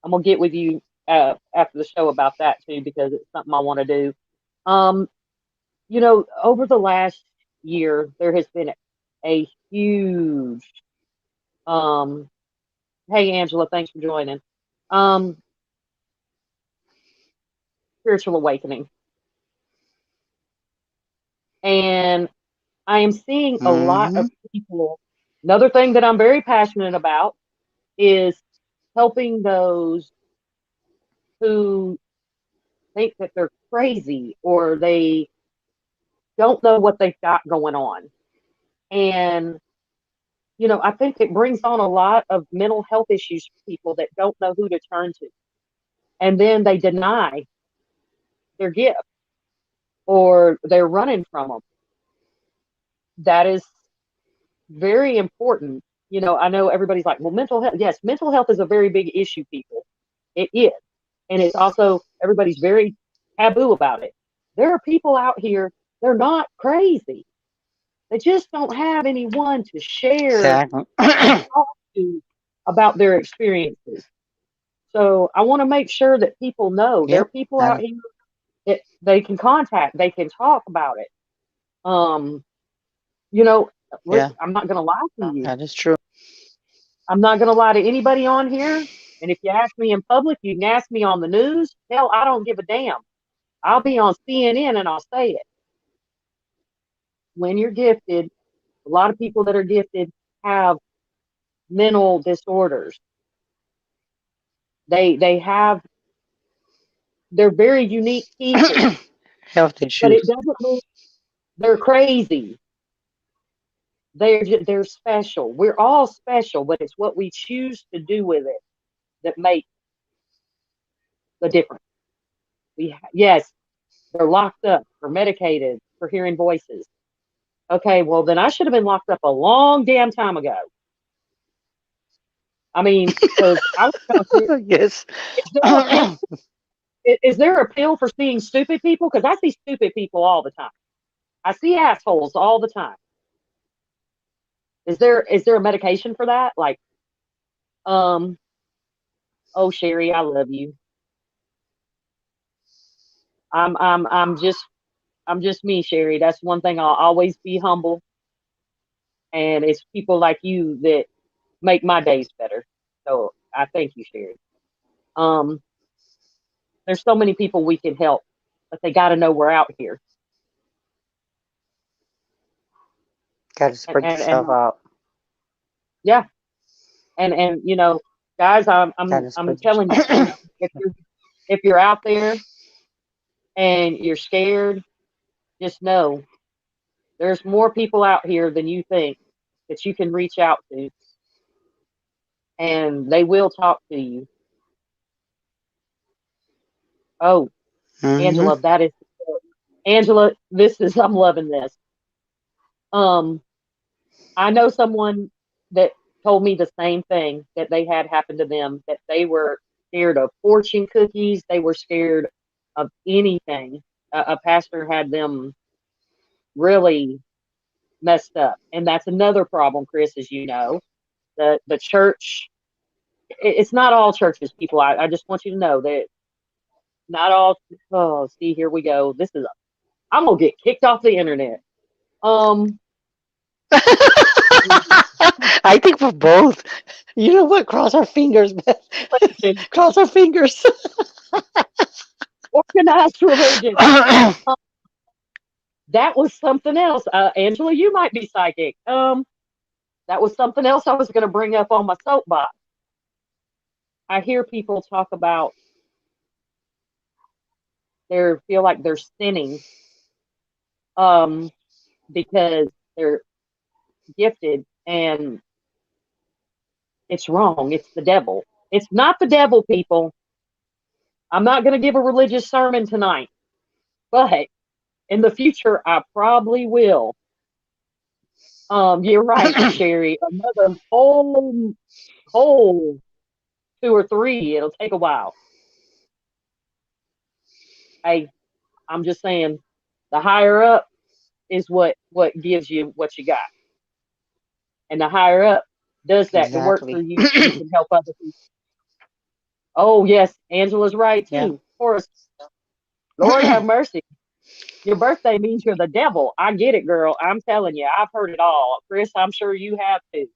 I'm gonna get with you after the show about that too because it's something I want to do. Um, over the last year, there has been a huge. Um, hey, Angela, thanks for joining. Um, spiritual awakening, and I am seeing a lot of Hmm. people. Another thing that I'm very passionate about is helping those who think that they're crazy or they don't know what they've got going on. And, I think it brings on a lot of mental health issues for people that don't know who to turn to. And then they deny their gift or they're running from them. That is very important. I know everybody's like, well, mental health. Yes, mental health is a very big issue, people. It is. And it's also, everybody's very taboo about it. There are people out here, they're not crazy. They just don't have anyone to share Exactly. and talk to about their experiences. So I want to make sure that people know there are Yep. people That out is, here that they can contact, they can talk about it. Um, you know, yeah, I'm not going to lie to you. that is true. I'm not going to lie to anybody on here. And if you ask me in public, you can ask me on the news. Hell, I don't give a damn. I'll be on CNN and I'll say it. When you're gifted, a lot of people that are gifted have mental disorders. They have they're very unique people, Health but it issues. doesn't mean they're crazy. They're special. We're all special, but it's what we choose to do with it that makes the difference. Yes, they're locked up, or medicated for hearing voices. Okay, well then I should have been locked up a long damn time ago. I mean, because I was out there. Yes. Is there a pill? Is there a pill for seeing stupid people? Because I see stupid people all the time. I see assholes all the time. Is there a medication for that? Like, um, oh Sherry, I love you. I'm just me, Sherry. That's one thing. I'll always be humble, and it's people like you that make my days better. So I thank you, Sherry. Um, there's so many people we can help, but they got to know we're out here. Got to And spread and, and yourself out. yeah, and guys, I'm Got I'm to I'm spread telling you, yourself. if you're out there and you're scared, just know there's more people out here than you think that you can reach out to, and they will talk to you. Oh, Hmm. Angela, that is Angela. This is I'm loving this. Um, I know someone that told me the same thing that they had happen to them. That they were scared of fortune cookies. They were scared of anything. A pastor had them really. messed up. And that's another problem, Chris, as you know. The church, it's not all churches, people. I just want you to know that not all. Oh, see, here we go. I'm gonna get kicked off the internet. Um, I think for both. You know what? Cross our fingers, Beth. religion, Cross our fingers. organized religion. Um, that was something else. Angela, you might be psychic. That was something else I was going to bring up on my soapbox. I hear people talk about they feel like they're sinning um, because they're gifted, and it's wrong. It's the devil. It's not the devil, people. I'm not going to give a religious sermon tonight, but in the future, I probably will. You're right, Sherry. Another whole two or three. It'll take a while. Hey, I'm just saying, the higher up is what gives you what you got, and the higher up does that to work Exactly. through you so you can help other people. Oh yes, Angela's right Yeah. too. Of course, Lord have mercy. Your birthday means you're the devil. I get it, girl. I'm telling you, I've heard it all. Chris, I'm sure you have too.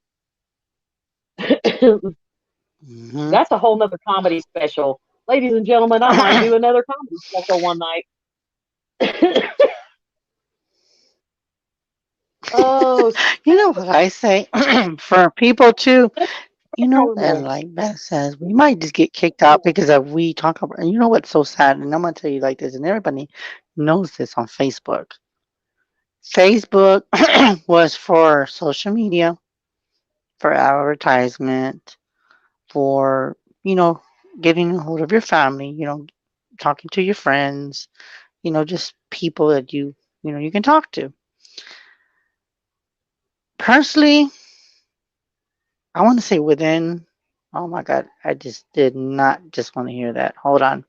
Hmm. That's a whole nother comedy special. Ladies and gentlemen, I might do another comedy special one night. Oh, You know what I say? For people too, you know, and paranormal. like Beth says, we might just get kicked out because of we talk about. And you know what's so sad? And I'm gonna tell you like this, and everybody knows this on Facebook. Facebook was for social media, for advertisement, for getting a hold of your family. Talking to your friends. Just people that you can talk to. Personally, I want to say within. Oh my God, I just did not just want to hear that. Hold on.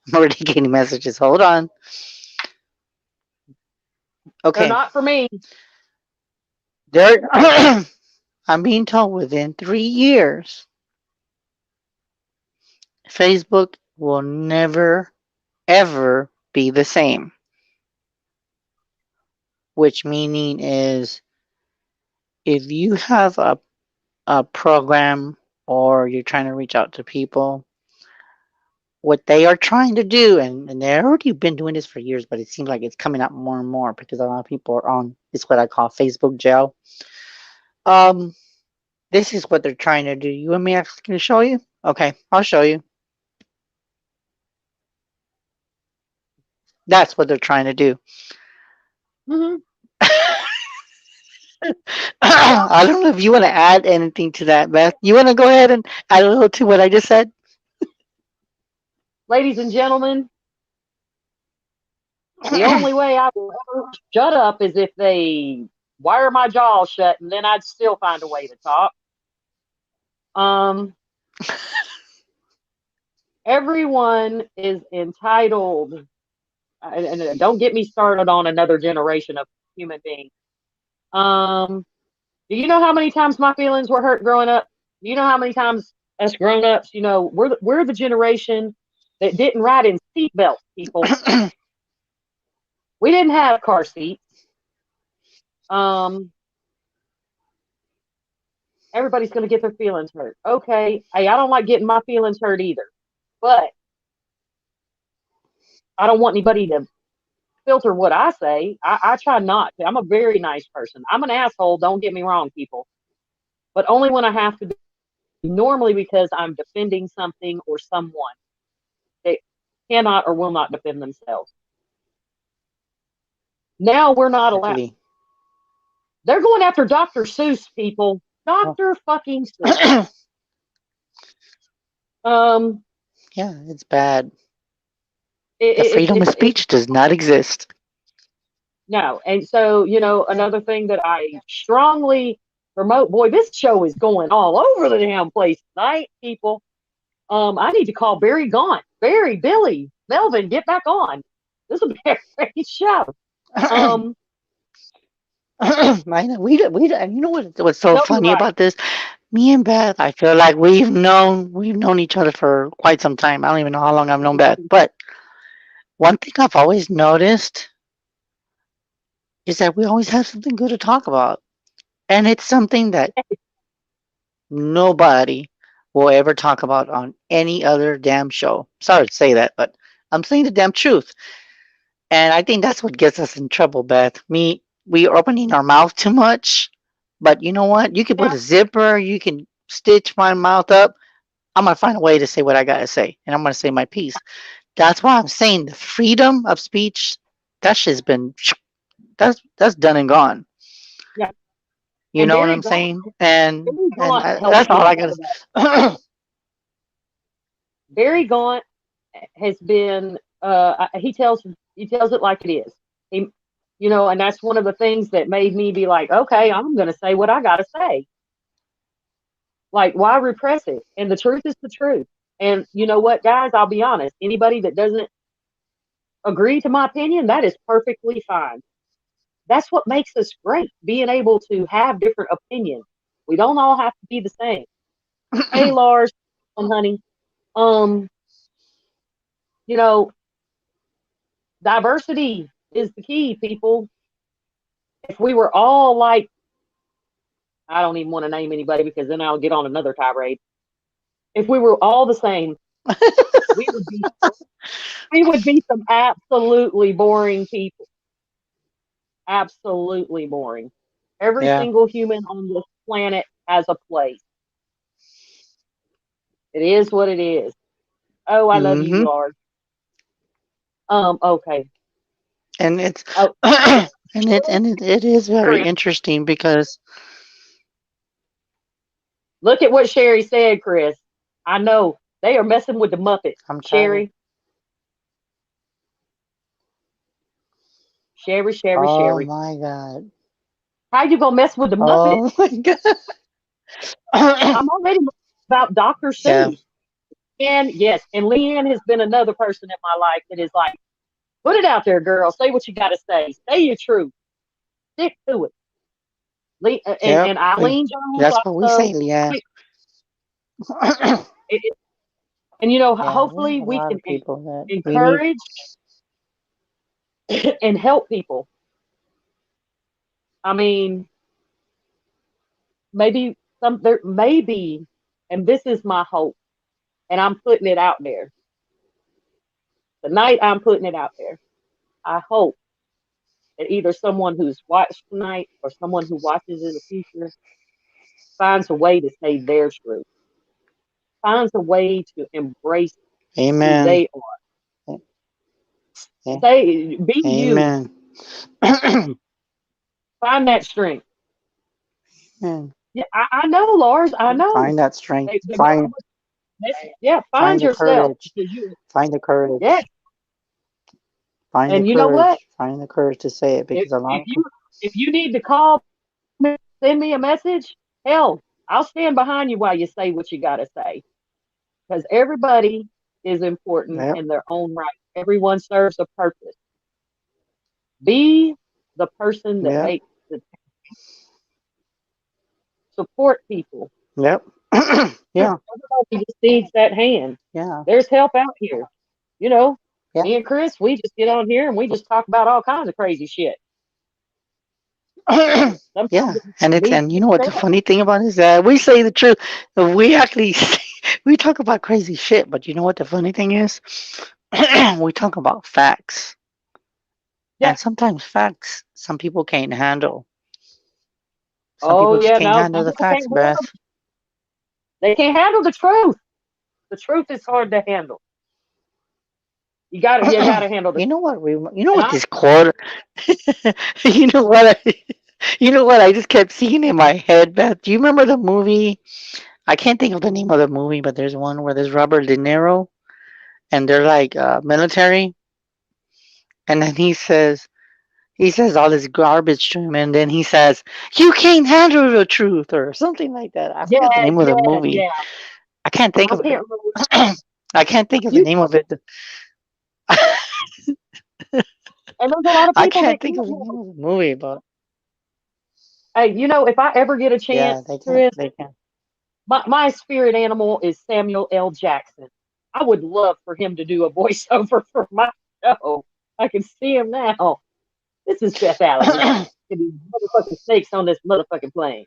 I'm already getting messages. Hold on. They're Okay. not for me. There I'm being told within 3 years, Facebook will never ever be the same. Which meaning is if you have a program or you're trying to reach out to people, what they are trying to do, and they've already been doing this for years, but it seems like it's coming out more and more because a lot of people are on it's what I call Facebook jail. Um, this is what they're trying to do. You want me to show you? Okay, I'll show you. That's what they're trying to do. Hmm. Well, I don't know if you want to add anything to that, Beth. You want to go ahead and add a little to what I just said? ladies and gentlemen, the only way I will ever shut up is if they wire my jaw shut, and then I'd still find a way to talk. Um, everyone is entitled, and don't get me started on another generation of human beings. Um, do you know how many times my feelings were hurt growing up? Do you know how many times us grown ups, we're the generation that didn't ride in seatbelts, people. We didn't have car seats. Um, everybody's going to get their feelings hurt. Okay. Hey, I don't like getting my feelings hurt either, but I don't want anybody to filter what I say. I try not to. I'm a very nice person. I'm an asshole. Don't get me wrong, people, but only when I have to be, normally because I'm defending something or someone that cannot or will not defend themselves. Now we're not allowed. Exactly. They're going after Dr. Seuss, people. Well, Dr. fucking Seuss. yeah, Um, it's bad. The it, freedom of it's speech does not exist. no. And so, another thing that I strongly promote, boy, this show is going all over the damn place tonight, people. I need to call Barry Gaunt. Barry, Billy, Melvin, get back on. This will be a great show. Um, I know and you know what's so No, you're funny right. about this? Me and Beth, I feel like we've known each other for quite some time. I don't even know how long I've known Beth, but one thing I've always noticed is that we always have something good to talk about, and it's something that nobody will ever talk about on any other damn show. Sorry to say that, but I'm saying the damn truth. And I think that's what gets us in trouble, Beth. We are opening our mouth too much. But you know what? You can put Yeah, a zipper, you can stitch my mouth up. I'm gonna find a way to say what I gotta say, and I'm gonna say my piece. That's why I'm saying the freedom of speech. That shit's been that's done and gone. yeah. You And know what I'm saying? Barry And Gaunt helps that's all me I out with gotta. that. Barry Gaunt has been he tells it like it is. He, and that's one of the things that made me be like, okay, I'm going to say what I got to say. Like, why repress it? And the truth is the truth. And you know what, guys? I'll be honest. Anybody that doesn't agree to my opinion, that is perfectly fine. That's what makes us great, being able to have different opinions. We don't all have to be the same. Hey, Lars, honey. Um, you know, diversity is the key, people. If we were all like, I don't even want to name anybody because then I'll get on another tirade. If we were all the same, we would be we would be some absolutely boring people. Absolutely boring. Every Yeah. single human on this planet has a place. It is what it is. Oh, I love you, Mm-hmm. Lord. Okay. And it's Oh, and it is very Chris, interesting because look at what Sherry said, Chris. I know they are messing with the Muppets. I'm trying to. Sherry, Sherry, Sherry, Oh Sherry. my god. How you gonna mess with the Muppets? Oh my god. I'm already about Dr. Yeah. Seuss. And yes, and Leanne has been another person in my life that is like, put it out there, girl. Say what you got to say. Say your truth. Stick to it. And Yep. and Eileen Jones That's what we also. say, yeah. I it, and Yeah, we have hopefully a we lot can of people that we need. encourage and help people. I mean, maybe there maybe, and this is my hope, and I'm putting it out there tonight. I'm putting it out there. I hope that either someone who's watched tonight or someone who watches in the future finds a way to say their truth, finds a way to embrace who Amen. they are. Yeah. Be you. Amen. Find that strength. And Yeah, I know, Lars. I know. find that strength. They mess with yeah, Find find the yourself courage. because you Find the yeah. courage. Find the And you know what? courage. Find the courage to say it If because a lot if of you if you need to call me, send me a message, hell, I'll stand behind you while you say what you gotta say. Because everybody is important yep. in their own right. Everyone serves a purpose. Be the person that Yep. makes the support people. Yep. Yeah. Everybody just needs that hand. Yeah. There's help out here. You know, Yeah. me and Chris, we just get on here and we just talk about all kinds of crazy shit. Yeah. Sometimes And it's we and you know what the funny thing about it is that we say the truth. We actually we talk about crazy shit, but you know what the funny thing is? We talk about facts. yeah. And sometimes facts some people can't handle. Some Oh people just yeah, can't no, handle some the people can't facts, handle. Beth. They can't handle the truth. The truth is hard to handle. You gotta handle the You know what? You know and what I this quote? you know what? You know what? I just kept seeing in my head, Beth. Do you remember the movie? I can't think of the name of the movie, but there's one where there's Robert De Niro, and they're like military, and then he says all this garbage to him, and then he says, "You can't handle the truth," or something like that. I forget the yeah, name of the yeah, movie. yeah. I can't think I of it. can't remember I can't think of the you name of it. and there's a lot of I people that can't think can't of the handle name of the movie, but. Hey, if I ever get a Yeah, chance, they can. Chris, They can. my spirit animal is Samuel L. Jackson. I would love for him to do a voiceover for my show. I can see him now. This is Beth Allen. These motherfucking snakes on this motherfucking plane.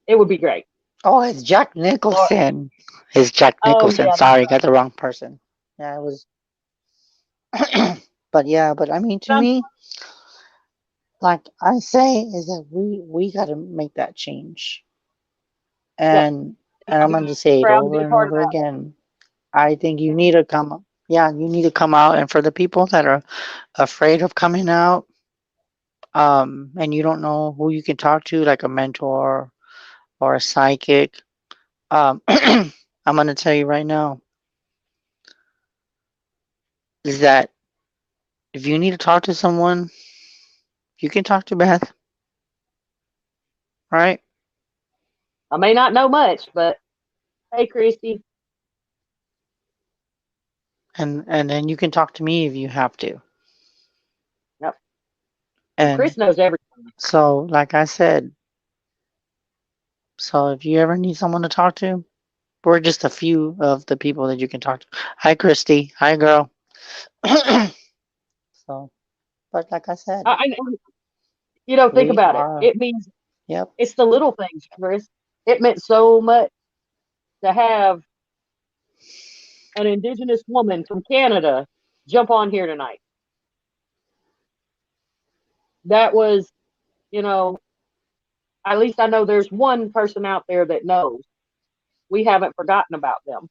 It would be great. Oh, it's Jack Lord, Nicholson. It's Jack oh Nicholson. yeah, that's Sorry, got right. the wrong person. Yeah, it was. But yeah, but I mean, to Some, me, like I say, is that we got to make that change, yes, and I'm I'm gonna just say it proud to over be a and part of over that. again. I think you need to come up. Yeah, you need to come out, and for the people that are afraid of coming out, and you don't know who you can talk to, like a mentor or a psychic, I'm gonna tell you right now is that if you need to talk to someone, you can talk to Beth, right? I may not know much, but hey, Christy, And then you can talk to me if you have to. yep, and And Chris knows everything. so, like I said, so if you ever need someone to talk to, we're just a few of the people that you can talk to. Hi, Christy. Hi, girl. So, but like I said, I think we about it. are. It means Yep. it's the little things, Chris. It meant so much to have an Indigenous woman from Canada jump on here tonight. That was, you know, at least I know there's one person out there that knows. We haven't forgotten about them,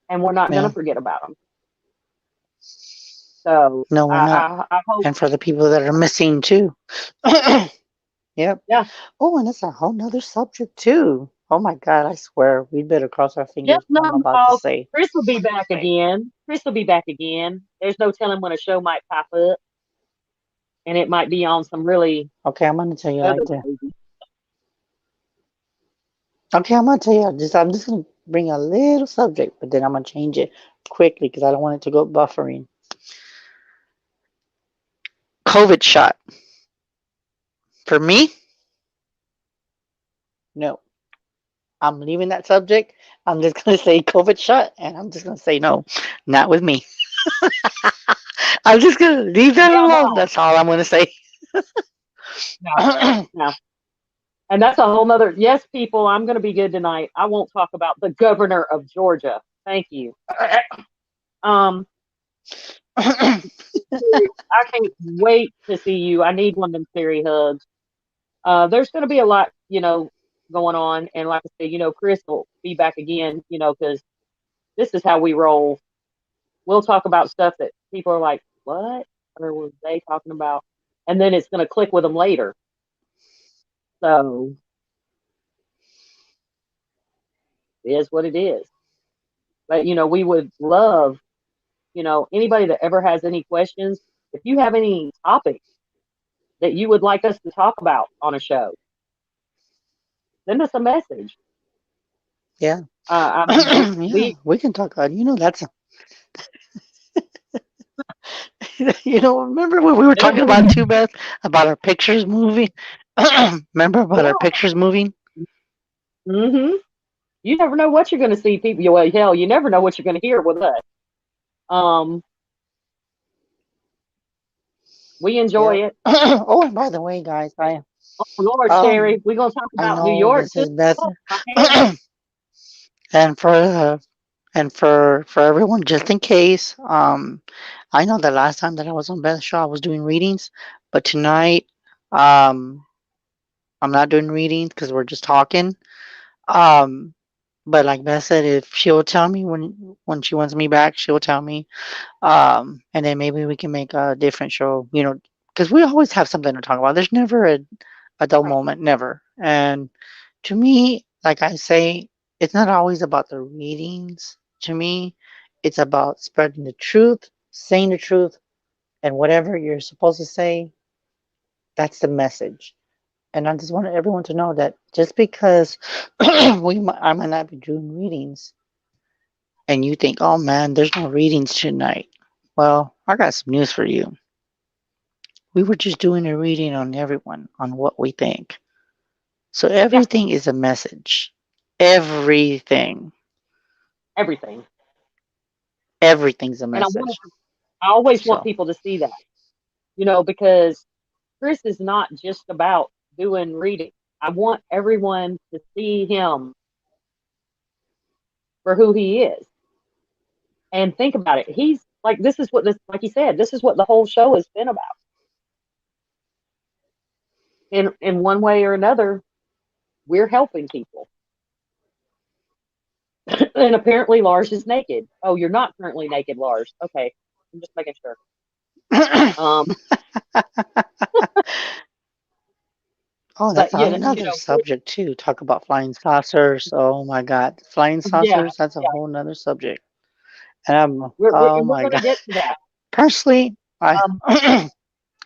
and we're not going Yeah. to forget about them. So No, we're not. I hope, And for the people that are missing too. Yep. yeah, Oh, and it's a whole nother subject too. Oh my God, I swear we better cross our fingers just know, what I'm about to say. Chris will be back again. Chris will be back again. There's no telling when a show might pop up, and it might be on some really Okay, I'm gonna tell you other like this. crazy. Okay, I'm gonna tell you. I'm just gonna bring a little subject, but then I'm gonna change it quickly because I don't want it to go buffering. COVID shot for me? No. I'm leaving that subject. I'm just gonna say COVID shot, and I'm just gonna say no, not with me. I'm just gonna leave that Hell alone. no, That's all I'm gonna say. no, no. And that's a whole nother. Yes, people, I'm going to be good tonight. I won't talk about the governor of Georgia. Thank you. Um, I can't wait to see you. I need one of them scary hugs. There's going to be a lot, going on. And like I said, Chris will be back again, because this is how we roll. We'll talk about stuff that people are like, what? Or were they talking about? And then it's going to click with them later. So it is what it is. But, we would love, anybody that ever has any questions, if you have any topics that you would like us to talk about on a show, send us a message. Yeah. I mean, Yeah, we we can talk about. That's. Remember when we were talking whenever we about get, too, Beth, about our pictures moving. Remember about our yeah, pictures moving? hmm you never know what you're going to see. People, well, hell, you never know what you're going to hear with us. Um, we enjoy Yep. it. Oh, and by the way, guys, I Oh Lord, Sherry, um we're going to talk I about New know York this too. is Beth, Oh, my hand. and for everyone, just in case, I know the last time that I was on Beth's show, I was doing readings, but tonight, um, I'm not doing readings because we're just talking. Um, but like Beth said, if she'll tell me when she wants me back, she'll tell me. And then maybe we can make a different show, because we always have something to talk about. There's never a dull Right, moment, never. And to me, like I say, it's not always about the readings. To me, it's about spreading the truth, saying the truth, and whatever you're supposed to say, that's the message. And I just want everyone to know that just because I might not be doing readings, and you think, oh man, there's no readings tonight. Well, I got some news for you. We were just doing a reading on everyone, on what we think. So Yeah, everything is a message. Everything. everything. Everything's a And message. I always want So, people to see that, because Chris is not just about doing reading. I want everyone to see him for who he is and think about it. He's like, this is what this, like he said, this is what the whole show has been about. In one way or another, we're helping people. And apparently Lars is naked. Oh, you're not currently naked, Lars. Okay. I'm just making sure. Um, oh, but that's another subject too. Talk about flying saucers. Oh my God, flying yeah, saucers. That's a yeah. whole nother subject. And oh We're my going to God. get to that. Personally, I Um,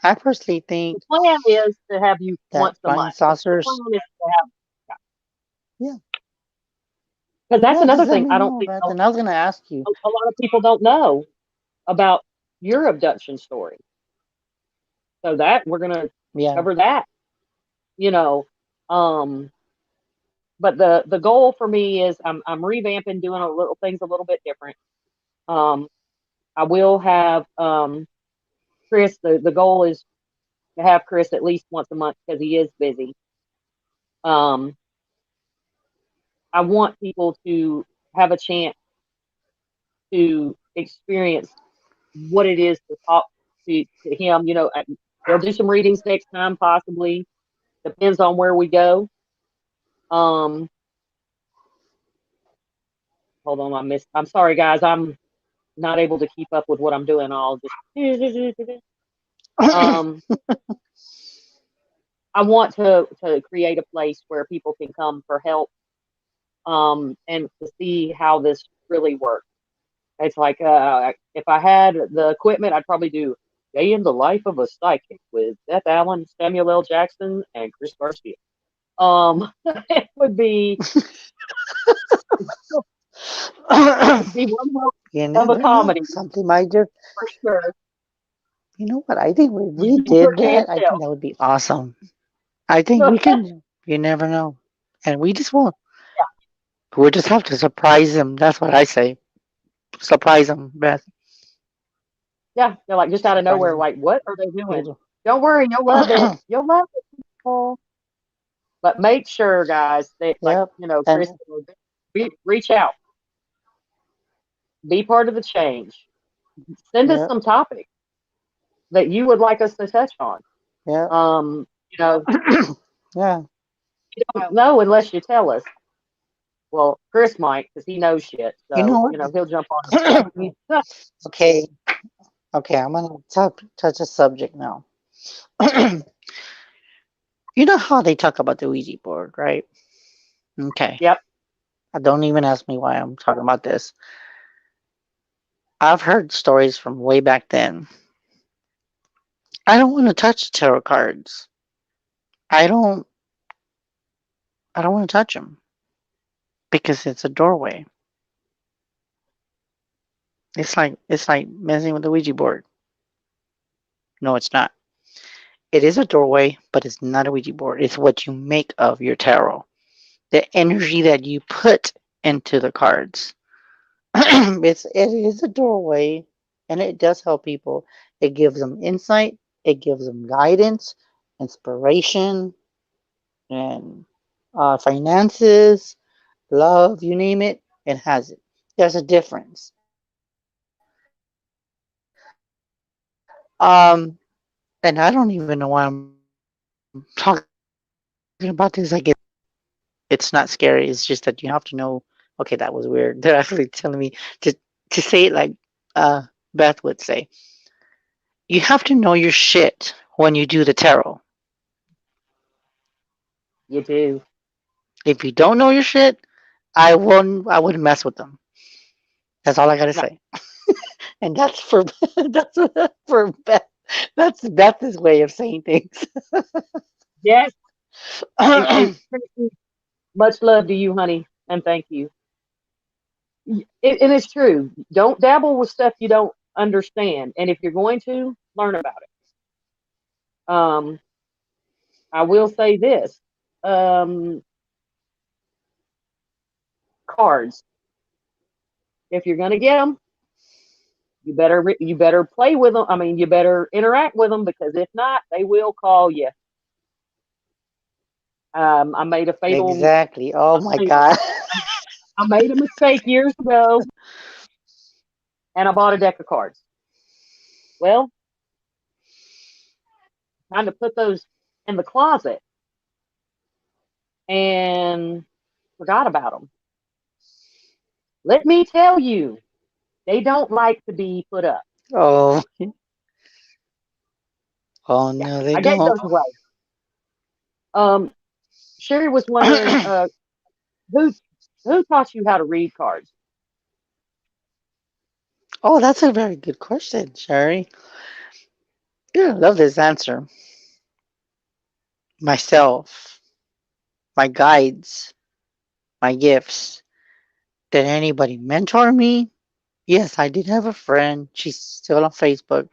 I personally the think plan is to have you that once a flying month. The plan saucers. is to have, Yeah, because that's yeah. Just another let thing me I don't know, think Beth. And I was gonna ask you. a lot of people don't know about your abduction story. So that we're going to Yeah. cover that, you know. Um, but the goal for me is I'm revamping, doing a little things a little bit different. Um, I will have Chris. The goal is to have Chris at least once a month because he is busy. Um, I want people to have a chance to experience what it is to talk to him. They'll do some readings next time, possibly. Depends on where we go. Um, hold on, I'm sorry, guys. I'm not able to keep up with what I'm doing. I'll just um. I want to create a place where people can come for help, and to see how this really works. It's like, if I had the equipment, I'd probably do Day in the Life of a Psychic with Beth Allen, Samuel L. Jackson, and Chris Garcia. It would be one You hell of a never know. comedy Something might just. for sure. You know what? I think if we You never did can that, I think tell. that would be awesome. I think we can. You never know, and we just won't. We'll just have to surprise them. That's what I say. Surprise them, Beth. Yeah, they're like just out of Surprise nowhere. them. Like, what are they doing? We'll Don't worry, you'll love it. You'll love it. People. But make sure, guys, that like yep. Chris, And reach out, be part of the change. Send us yep. some topics that you would like us to touch on. Yep. You know, Yeah. you don't know unless you tell us. Well, Chris might because he knows shit, You so know what? he'll jump on and tell me. Okay. Okay. I'm gonna touch a subject now. You know how they talk about the Ouija board, right? Okay. Yep, Don't even ask me why I'm talking about this. I've heard stories from way back then. I don't want to touch tarot cards. I don't. I don't want to touch them because it's a doorway. It's like messing with the Ouija board. No, it's not. It is a doorway, but it's not a Ouija board. It's what you make of your tarot. The energy that you put into the cards. It is a doorway, and it does help people. It gives them insight. It gives them guidance, inspiration, and finances, love. You name it, it has it. There's a difference. And I don't even know why I'm talking about this. I guess it's not scary. It's just that you have to know. Okay, that was weird. They're actually telling me to say it like Beth would say. You have to know your shit when you do the tarot. you do. If you don't know your shit, I wouldn't mess with them. That's all I gotta No, say. And that's for that's for Beth. That's Beth's way of saying things. yes, and much love to you, honey, and thank you. And it's true. Don't dabble with stuff you don't understand, and if you're going to, learn about it. Um, I will say this: um, cards. If you're gonna get them, you better play with them. I mean, you better interact with them because if not, they will call you. I made a fatal Exactly. Oh my mistake. God. I made a mistake years ago, and I bought a deck of cards. Well, time to put those in the closet and forgot about them. Let me tell you, they don't like to be put up. Oh, oh Yeah, no, they I gave don't. those away. Um, Sherry was wondering, who who taught you how to read cards? Oh, that's a very good question, Sherry. Yeah, I love this answer. Myself, my guides, my gifts. Did anybody mentor me? Yes, I did have a friend. She's still on Facebook,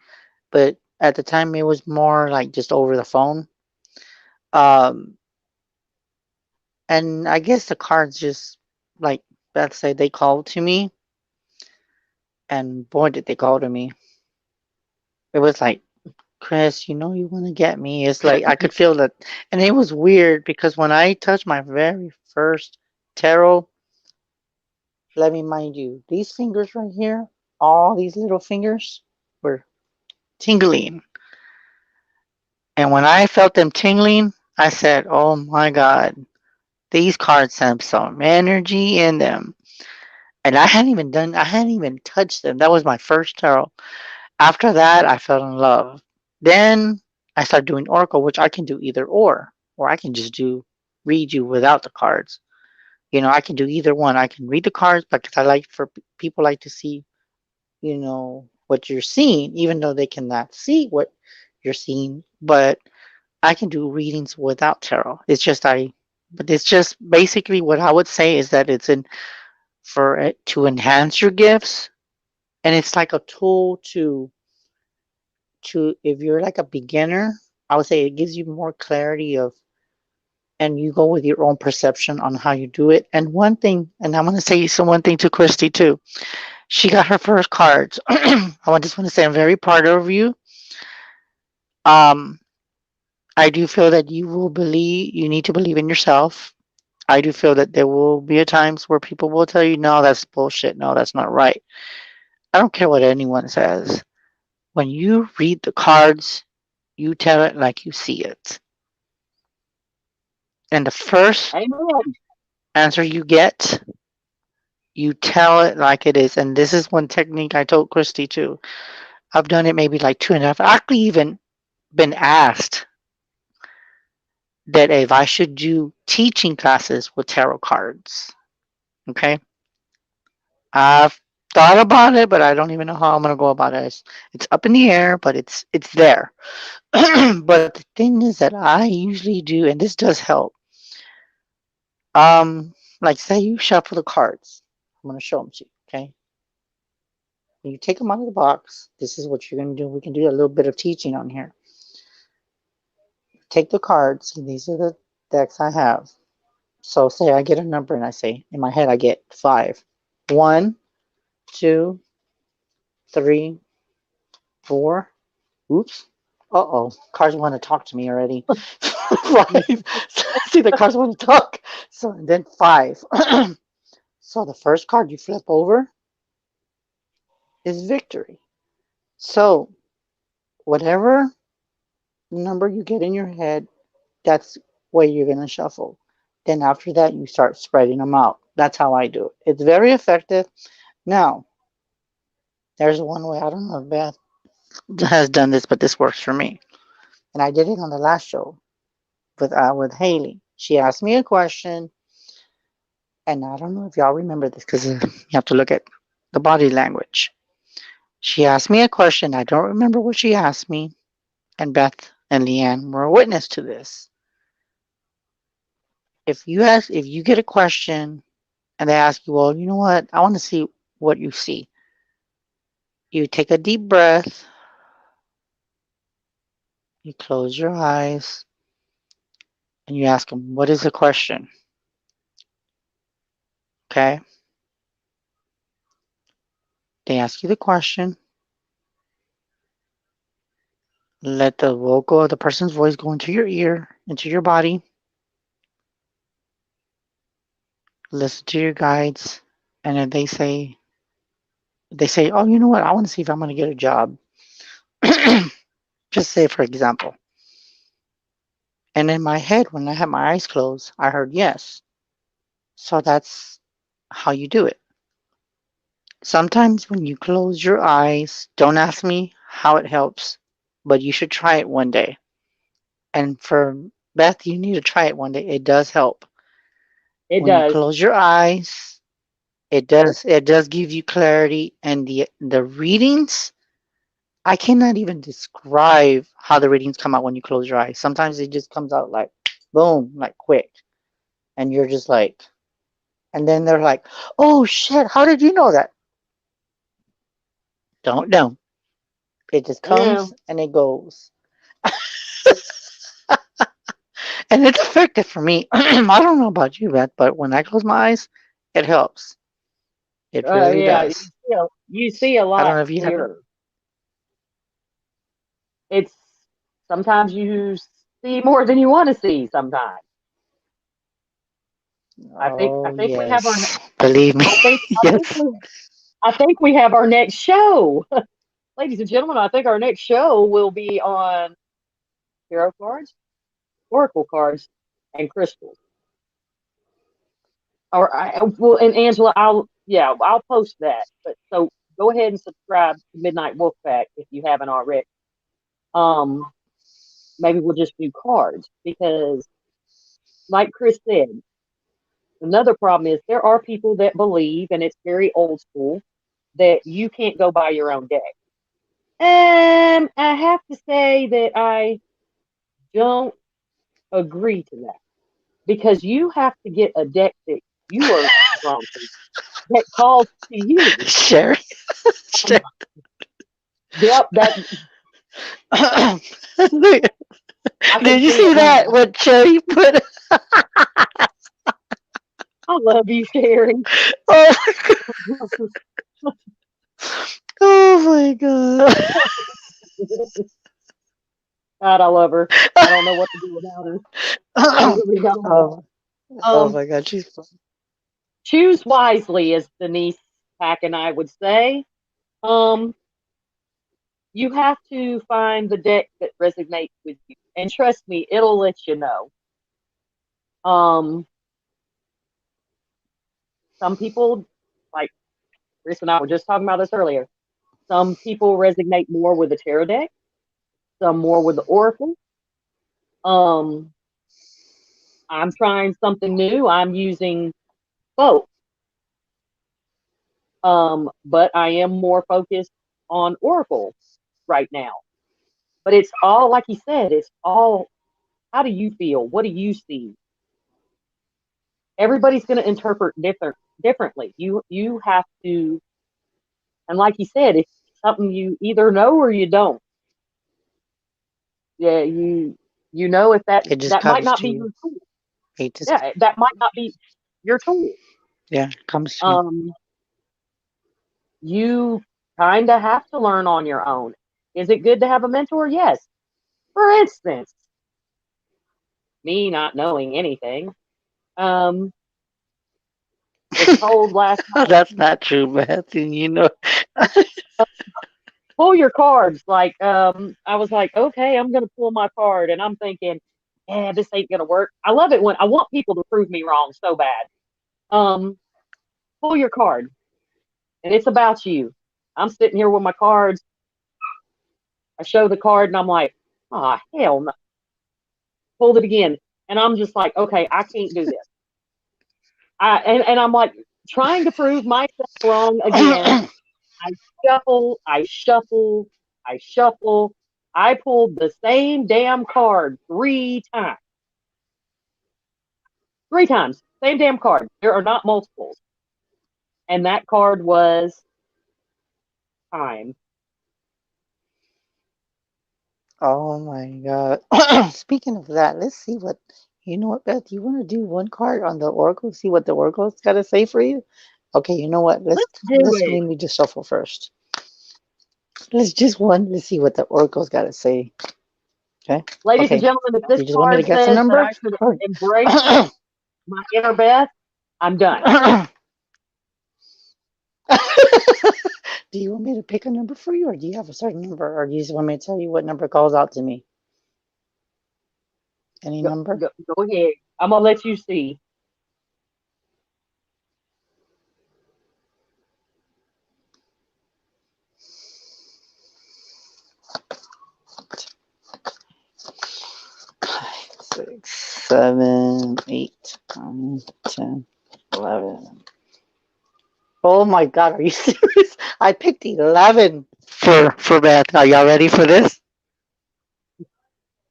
but at the time it was more like just over the phone. Um, and I guess the cards just like Beth said, they called to me, and boy, did they call to me. It was like, Chris, you know you want to get me. It's like I could feel that, and it was weird because when I touched my very first tarot, let me mind you, these fingers right here, all these little fingers were tingling. And when I felt them tingling, I said, oh my God, these cards have some energy in them. And I hadn't even touched them. That was my first tarot. After that, I fell in love. Then I started doing Oracle, which I can do either or I can just do read you without the cards. You know, I can do either one. I can read the cards because I like for people like to see, you know, what you're seeing, even though they cannot see what you're seeing. But I can do readings without tarot. But it's just basically what I would say is that it's in for it to enhance your gifts, and it's like a tool to if you're like a beginner, I would say it gives you more clarity of, and you go with your own perception on how you do it. And one thing, and I'm gonna say some one thing to Christy too. She got her first cards. Just want to say I'm very proud of you. Um, I do feel that you need to believe in yourself. I do feel that there will be a times where people will tell you, no, that's bullshit. No, that's not right. I don't care what anyone says. When you read the cards, you tell it like you see it. And the first Amen. answer you get, you tell it like it is. And this is one technique I told Christy too. I've done it maybe like two and a half. I actually even been asked that if I should do teaching classes with tarot cards. Okay. I've thought about it, but I don't even know how I'm gonna go about it. It's up in the air, but it's there. But the thing is that I usually do, and this does help. Like say you shuffle the cards. I'm gonna show them to you. Okay. When you take them out of the box, this is what you're gonna do. We can do a little bit of teaching on here. Take the cards. And these are the decks I have. So say I get a number, and I say in my head I get 5. 1, 2, 3, 4. Oops. Uh-oh. Cards want to talk to me already. 5. See, the cards want to talk. So, and then 5. So the first card you flip over is victory. So whatever number you get in your head, that's where you're going to shuffle. Then after that, you start spreading them out. That's how I do it. It's very effective. Now, there's one way. I don't know if Beth has done this, but this works for me. And I did it on the last show with Haley. She asked me a question, and I don't know if y'all remember this because you have to look at the body language. She asked me a question. I don't remember what she asked me, and Beth and Leanne were a witness to this. If you get a question and they ask you, well, you know what? I want to see what you see. You take a deep breath You close your eyes and you ask them, what is the question? Okay. They ask you the question. Let the vocal, the person's voice go into your ear, into your body. Listen to your guides. And then they say, oh, you know what? I want to see if I'm going to get a job. Just say, for example. And in my head, when I had my eyes closed, I heard yes. So that's how you do it. Sometimes when you close your eyes, don't ask me how it helps, but you should try it one day. And for Beth, you need to try it one day. It does help. It When you does. close your eyes, it does give you clarity, and the readings, I cannot even describe how the readings come out when you close your eyes. Sometimes it just comes out like boom, like quick. And you're just like, and then they're like, "Oh shit, how did you know that?" Don't know. It just Yeah. comes and it goes. And it's effective for me. I don't know about you, Beth, but when I close my eyes, it helps. It really Yeah. does. You see a I don't lot know if you have it. clearer. It's sometimes you see more than you want to see. Sometimes I Oh think we have our yes, believe me, I think yes. I think we have our next show, ladies and gentlemen. I think our next show will be on tarot cards, oracle cards, and crystals. Or well, and Angela, I'll post that. But so go ahead and subscribe to Midnight Wolfpack if you haven't already. Um, maybe we'll just do cards because, like Chris said, another problem is there are people that believe, and it's very old school, that you can't go buy your own deck. I have to say that I don't agree to that because you have to get a deck that you are drawn to, that calls to you. Sherry, Um, Sherry. yep, that Did I can you see it see that? now. What Sherry put? I love you, Sherry. Oh, oh my god. God, I love her. I don't know what to do without her. I really don't. Oh, oh Um, my god, she's choose wisely, as Denise Pack and I would say. Um, you have to find the deck that resonates with you, and trust me, it'll let you know. Um, some people, like Chris and I were just talking about this earlier. Some people resonate more with the tarot deck, some more with the oracle. Um, I'm trying something new. I'm using both. But I am more focused on oracle right now. But it's all like you said. It's all, how do you feel? What do you see? Everybody's going to interpret differently. You have to, and like you said, it's something you either know or you don't. Yeah, you know if it just that might comes not to be you. your tool. It just Yeah, that might not be your tool. yeah, it comes to you. Um, you kind of have to learn on your own. Is it good to have a mentor? Yes. For instance, me not knowing anything, um, was told last Oh, night, that's not true, Beth. And you know, pull your cards. Like, I was like, okay, I'm gonna pull my card, and I'm thinking, yeah, this ain't gonna work. I love it when I want people to prove me wrong so bad. Um, pull your card, and it's about you. I'm sitting here with my cards. I show the card, and I'm like, oh hell no. Pulled it again, and I'm just like, okay, I can't do this. And I'm like trying to prove myself wrong again. I I shuffle, I shuffle. I pulled the same damn card 3 times. 3 times. Same damn card. There are not multiples. And that card was time. Oh my God. Speaking of that, let's see what, you know what, Beth, you want to do one card on the Oracle, see what the Oracle's got to say for you? Okay, you know what? Let's do it. Let me just shuffle first. Let's just one. Let's see what the Oracle's got to say. Okay. Ladies and Okay. gentlemen, if this You just want me to card guess a says that number? I should Or embrace my inner Beth, I'm done. do you want me to pick a number for you, or do you have a certain number, or do you just want me to tell you what number calls out to me? Any Go, number? go ahead. I'm gonna let you see. 6, 7, 8, 9, 10, 11. Oh my God, are you serious? I picked 11 for math. Are y'all ready for this?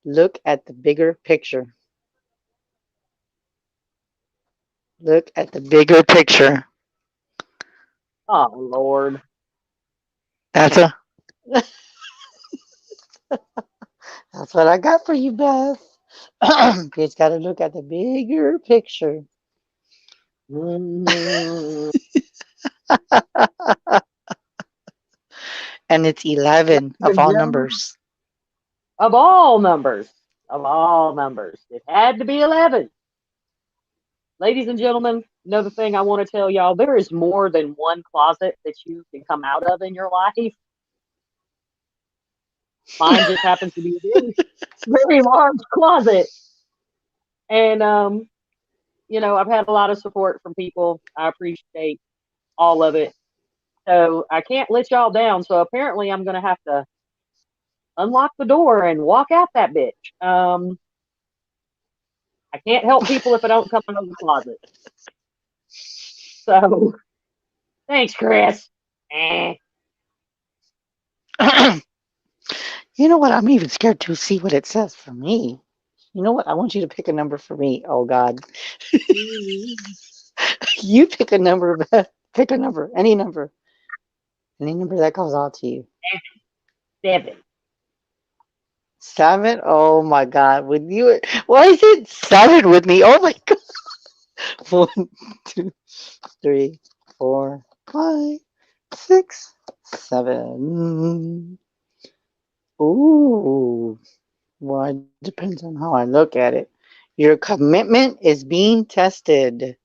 Look at the bigger picture. Look at the bigger picture. Oh Lord. That's a that's what I got for you, Beth. You just got to look at the bigger picture. Mm. And it's 11 Ladies of and all gentlemen, numbers. of all numbers, of all numbers, it had to be 11. Ladies and gentlemen, another thing I want to tell y'all: there is more than one closet that you can come out of in your life. Mine just happens to be a very, very large closet, and I've had a lot of support from people. I appreciate all of it. So I can't let y'all down. So apparently, I'm going to have to unlock the door and walk out that bitch. I can't help people if I don't come out of the closet. So thanks, Chris. Eh. You know what? I'm even scared to see what it says for me. You know what? I want you to pick a number for me. Oh God. You pick a number, Beth. Pick a number. Any number. Any number that calls out to you. 7. 7? Oh my God. With you, why is it 7 with me? Oh my God. 1, 2, 3, 4, 5, 6, 7. Ooh. Well, it depends on how I look at it. Your commitment is being tested.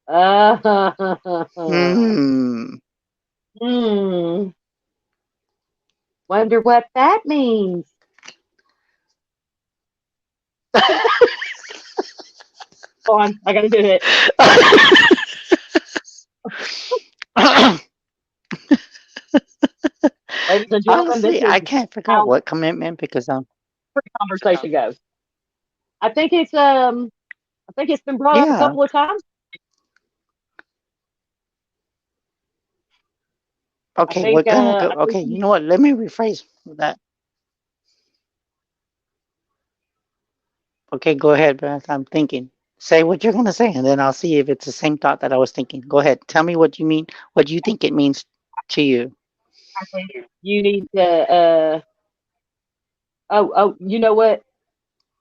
Hmm. Hmm. Wonder what that means. Hold on, I gotta do it. Ladies and gentlemen, this Honestly, is I can't figure out how what commitment because conversation goes. I think I think it's been brought up a yeah. couple of times. Okay, what kind of I think okay, you know what? Let me rephrase that. Okay, go ahead, Beth. I'm thinking. Say what you're gonna say, and then I'll see if it's the same thought that I was thinking. Go ahead. Tell me what you mean, what you think it means to you. I think you need to you know what?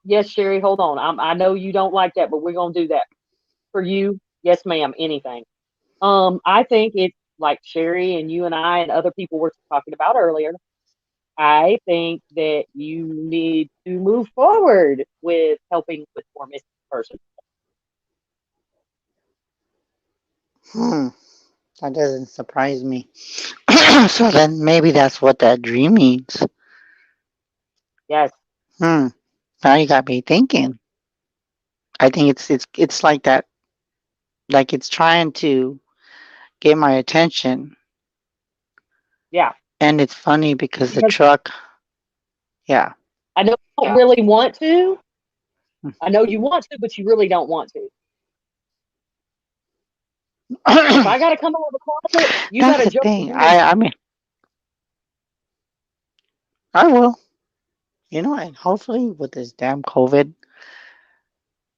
Yes, Sherry, hold on. I know you don't like that, but we're gonna do that. For you, yes, ma'am, anything. I think it's like Sherry and you and I and other people were talking about earlier. I think that you need to move forward with helping with more missing persons. Hmm. That doesn't surprise me. So then maybe that's what that dream means. Yes. Hmm. Now you got me thinking. I think it's like that, like it's trying to get my attention. Yeah. And it's funny because the Because truck, yeah. I know you don't really want to. I know you want to, but you really don't want to. If I got to come out of the closet, you got That's to the jump thing. in there. I mean, I will. You know, and hopefully with this damn COVID,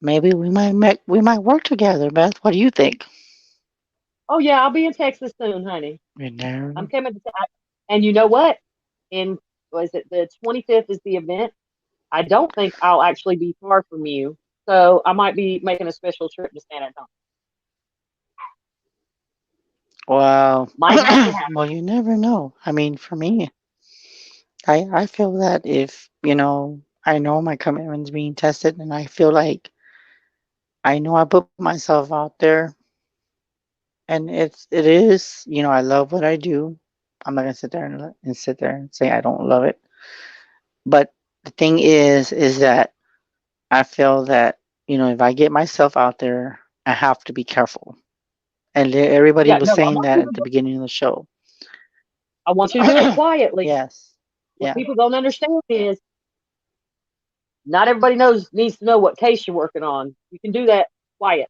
maybe we might work together, Beth. What do you think? Oh yeah, I'll be in Texas soon, honey. You I'm know? coming to, and you know what? In Was it the 25th is the event? I don't think I'll actually be far from you, so I might be making a special trip to San Antonio. Well, Might have to happen. well, you never know. I mean, for me, I feel that if, I know my commitment's being tested and I feel like I know I put myself out there and it is, I love what I do. I'm not gonna sit there and sit there and say I don't love it. But the thing is that I feel that, if I get myself out there, I have to be careful. And everybody Yeah, was no, saying that at the beginning of the show. I want you to do it quietly. Yes. What Yeah. people don't understand is not everybody needs to know what case you're working on. You can do that quiet.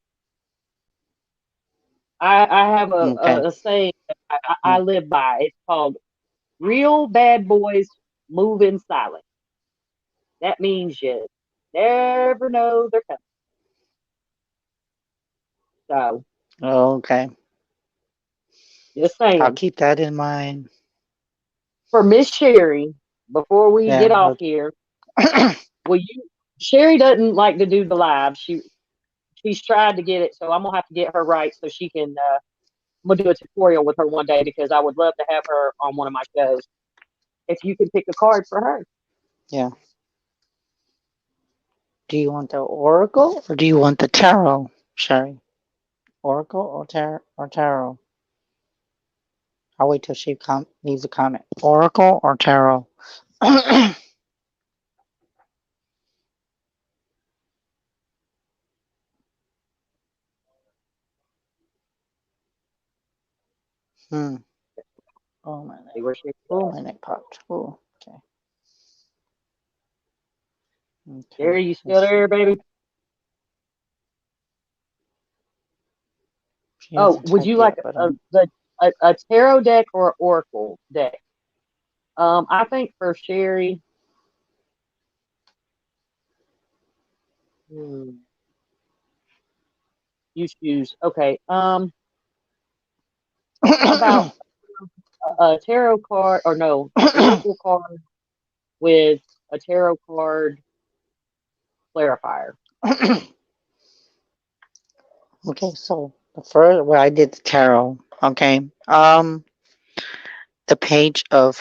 I have Okay. a saying that I Mm. live by. It's called real bad boys move in silence. That means you never know they're coming. So Okay. just I'll saying. keep that in mind. For Miss Sherry, before we Yeah. get off here, will you Sherry doesn't like to do the live. She's tried to get it, so I'm gonna have to get her right so she can I'm gonna do a tutorial with her one day because I would love to have her on one of my shows. If you can pick a card for her. Yeah. Do you want the oracle or do you want the tarot, Sherry? Oracle or tarot? I'll wait till she leaves a comment. Oracle or tarot? hmm. Oh my See neck. where she Oh goes. my neck popped. Oh. Okay. Okay. Sherry, you still Let's see. there, baby? She Oh, hasn't would you typed like yet, but a tarot deck or oracle deck? I think for Sherry, hmm, you choose. Okay. How about a tarot card or no, an oracle card with a tarot card clarifier? okay. So the first, well, I did the tarot. Okay. The page of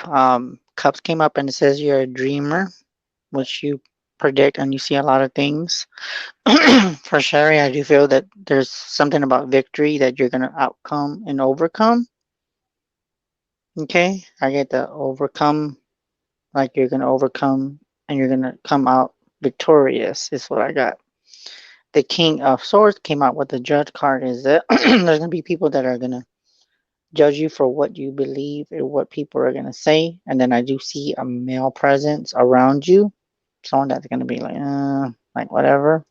cups came up and it says you're a dreamer, which you predict and you see a lot of things. For Sherry, I do feel that there's something about victory that you're gonna outcome and overcome. Okay, I get the overcome, like you're gonna overcome and you're gonna come out victorious. Is what I got. The King of Swords came out with the Judge card. Is that there's gonna be people that are gonna judge you for what you believe and what people are gonna say. And then I do see a male presence around you, someone that's gonna be like whatever.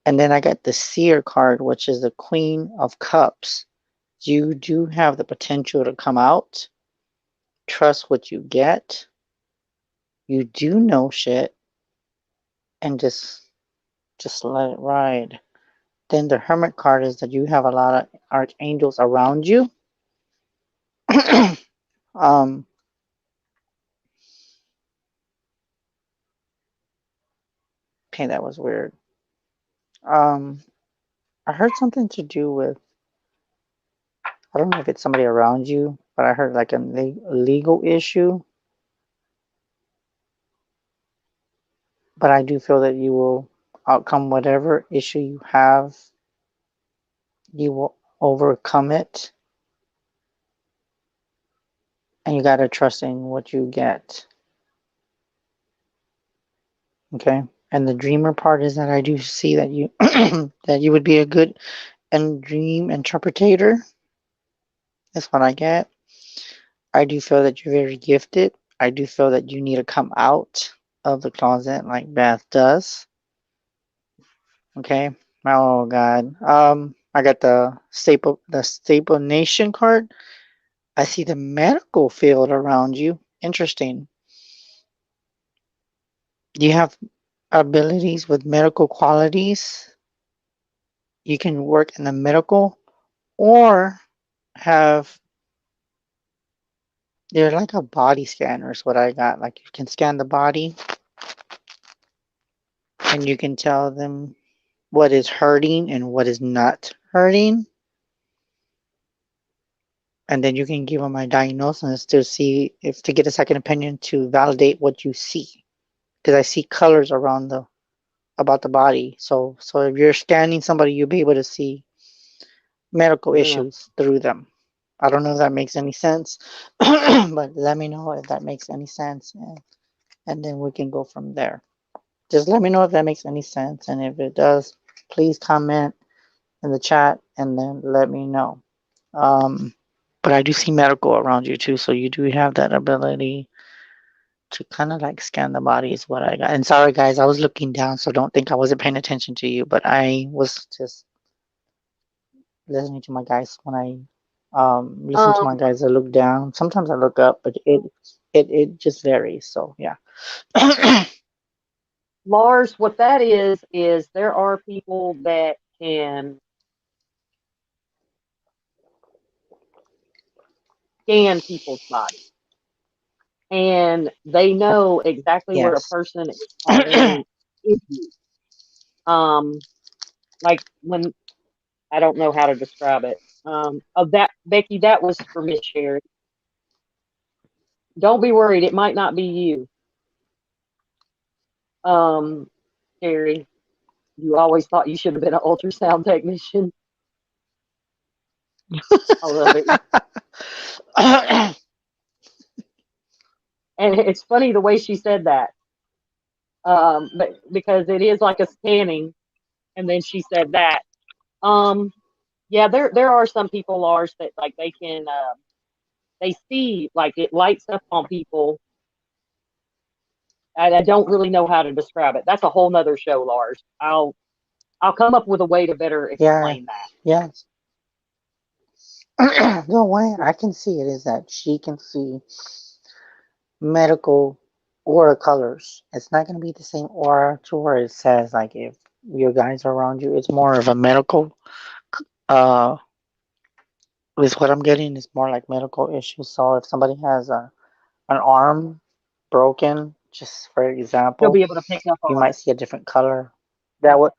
And then I got the Seer card, which is the Queen of Cups. You do have the potential to come out. Trust what you get. You do know shit, and just let it ride. Then the Hermit card is that you have a lot of archangels around you. um, okay, that was weird. Um, I heard something to do with, I don't know if it's somebody around you, but I heard like a legal issue. But I do feel that you will outcome whatever issue you have. You will overcome it, and you gotta trust in what you get. Okay. And the dreamer part is that I do see that you that you would be a good and dream interpreter. That's what I get. I do feel that you're very gifted. I do feel that you need to come out of the closet like Beth does. Okay. Oh God. I got the staple nation card. I see the medical field around you. Interesting. Do you have abilities with medical qualities? You can work in the medical or have They're like a body scanner is what I got. Like you can scan the body and you can tell them what is hurting and what is not hurting. And then you can give them a diagnosis to see if to get a second opinion to validate what you see. Because I see colors around the about the body. So if you're scanning somebody, you'll be able to see medical Yeah. issues through them. I don't know if that makes any sense, but let me know if that makes any sense, and then we can go from there. Just let me know if that makes any sense, and if it does, please comment in the chat and then let me know. Um, but I do see medical around you too, so you do have that ability to kind of like scan the body is what I got. And sorry guys, I was looking down, so don't think I wasn't paying attention to you, but I was just listening to my guys when I listen to my Um, guys. I look down. Sometimes I look up, but it just varies. So yeah. Lars, what that is there are people that can scan people's bodies, and they know exactly where a Yes. person is having issues. Um, like when I don't know how to describe it. Of that, Becky, that was for Miss Sherry. Don't be worried; it might not be you, um, Sherry. You always thought you should have been an ultrasound technician. I love it, and it's funny the way she said that. But because it is like a scanning, and then she said that. Um, yeah, there are some people, Lars, that like they can they see like it lights up on people. I don't really know how to describe it. That's a whole nother show, Lars. I'll come up with a way to better Yeah. explain that. Yes. The way I can see it is that she can see medical aura colors. It's not going to be the same aura to where it says like if your guys are around you. It's more of a medical. Uh, is what I'm getting is more like medical issues. So if somebody has an arm broken, just for You'll example, be able to pick up you on might it. see a different color. That would,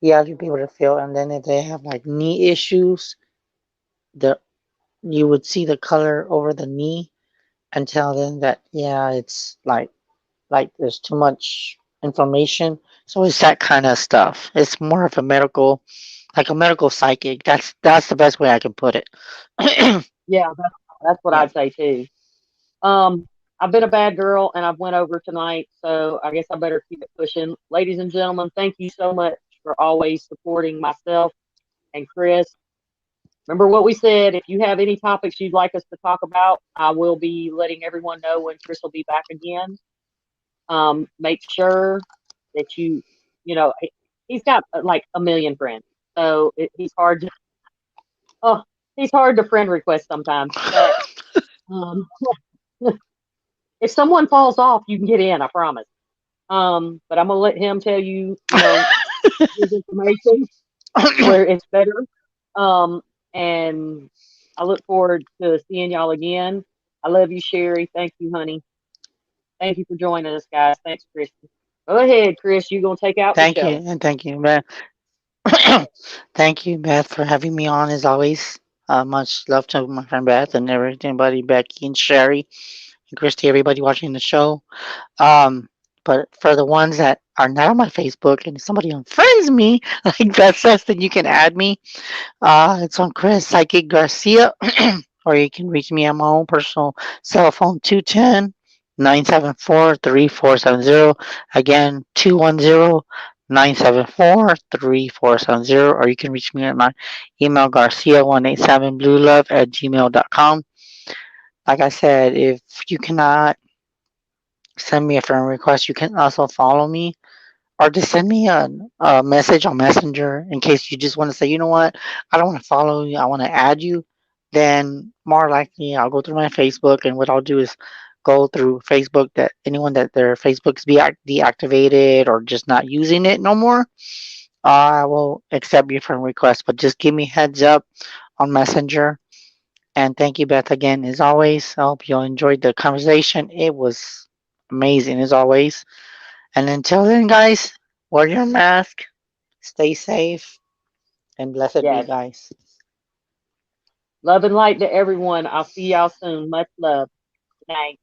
yeah, you'd be able to feel. And then if they have like knee issues, the you would see the color over the knee and tell them that yeah, it's like there's too much information. So it's that kind of stuff. It's more of a medical, like a medical psychic. That's the best way I can put it. Yeah, that's what Yeah. I'd say too. Um, I've been a bad girl and I've went over tonight, so I guess I better keep it pushing. Ladies and gentlemen, thank you so much for always supporting myself and Chris. Remember what we said. If you have any topics you'd like us to talk about, I will be letting everyone know when Chris will be back again. Make sure that you know, he's got like a million friends, so he's hard to, oh, he's hard to friend request sometimes. But um, if someone falls off, you can get in. I promise. But I'm gonna let him tell you, his information where it's better. Um, and I look forward to seeing y'all again. I love you, Sherry. Thank you, honey. Thank you for joining us, guys. Thanks, Chris. Go ahead, Chris. You gonna take out the Thank you, show? and thank you, Beth. Thank you, Beth, for having me on as always. Much love to my friend Beth and everybody, Becky and Sherry and Christy, everybody watching the show. Um, but for the ones that are not on my Facebook and if somebody unfriends me, like Beth says, then you can add me. It's on Chris Psychic Garcia, or you can reach me on my own personal cell phone 210-974-3470. Again, 210-974-3470. Or you can reach me at my email garcia187bluelove at gmail.com. Like I said, if you cannot send me a friend request, you can also follow me or just send me a message on Messenger in case you just want to say, you know what, I don't want to follow you, I want to add you. Then more likely I'll go through my Facebook, and what I'll do is go through Facebook that anyone that their Facebook's be deactivated or just not using it no more. I will accept your friend request, but just give me heads up on Messenger And thank you, Beth, again, as always. I hope you enjoyed the conversation. It was amazing, as always. And until then, guys, wear your mask, stay safe, and blessed be, Yes. guys. Love and light to everyone. I'll see y'all soon. Much love. Good night.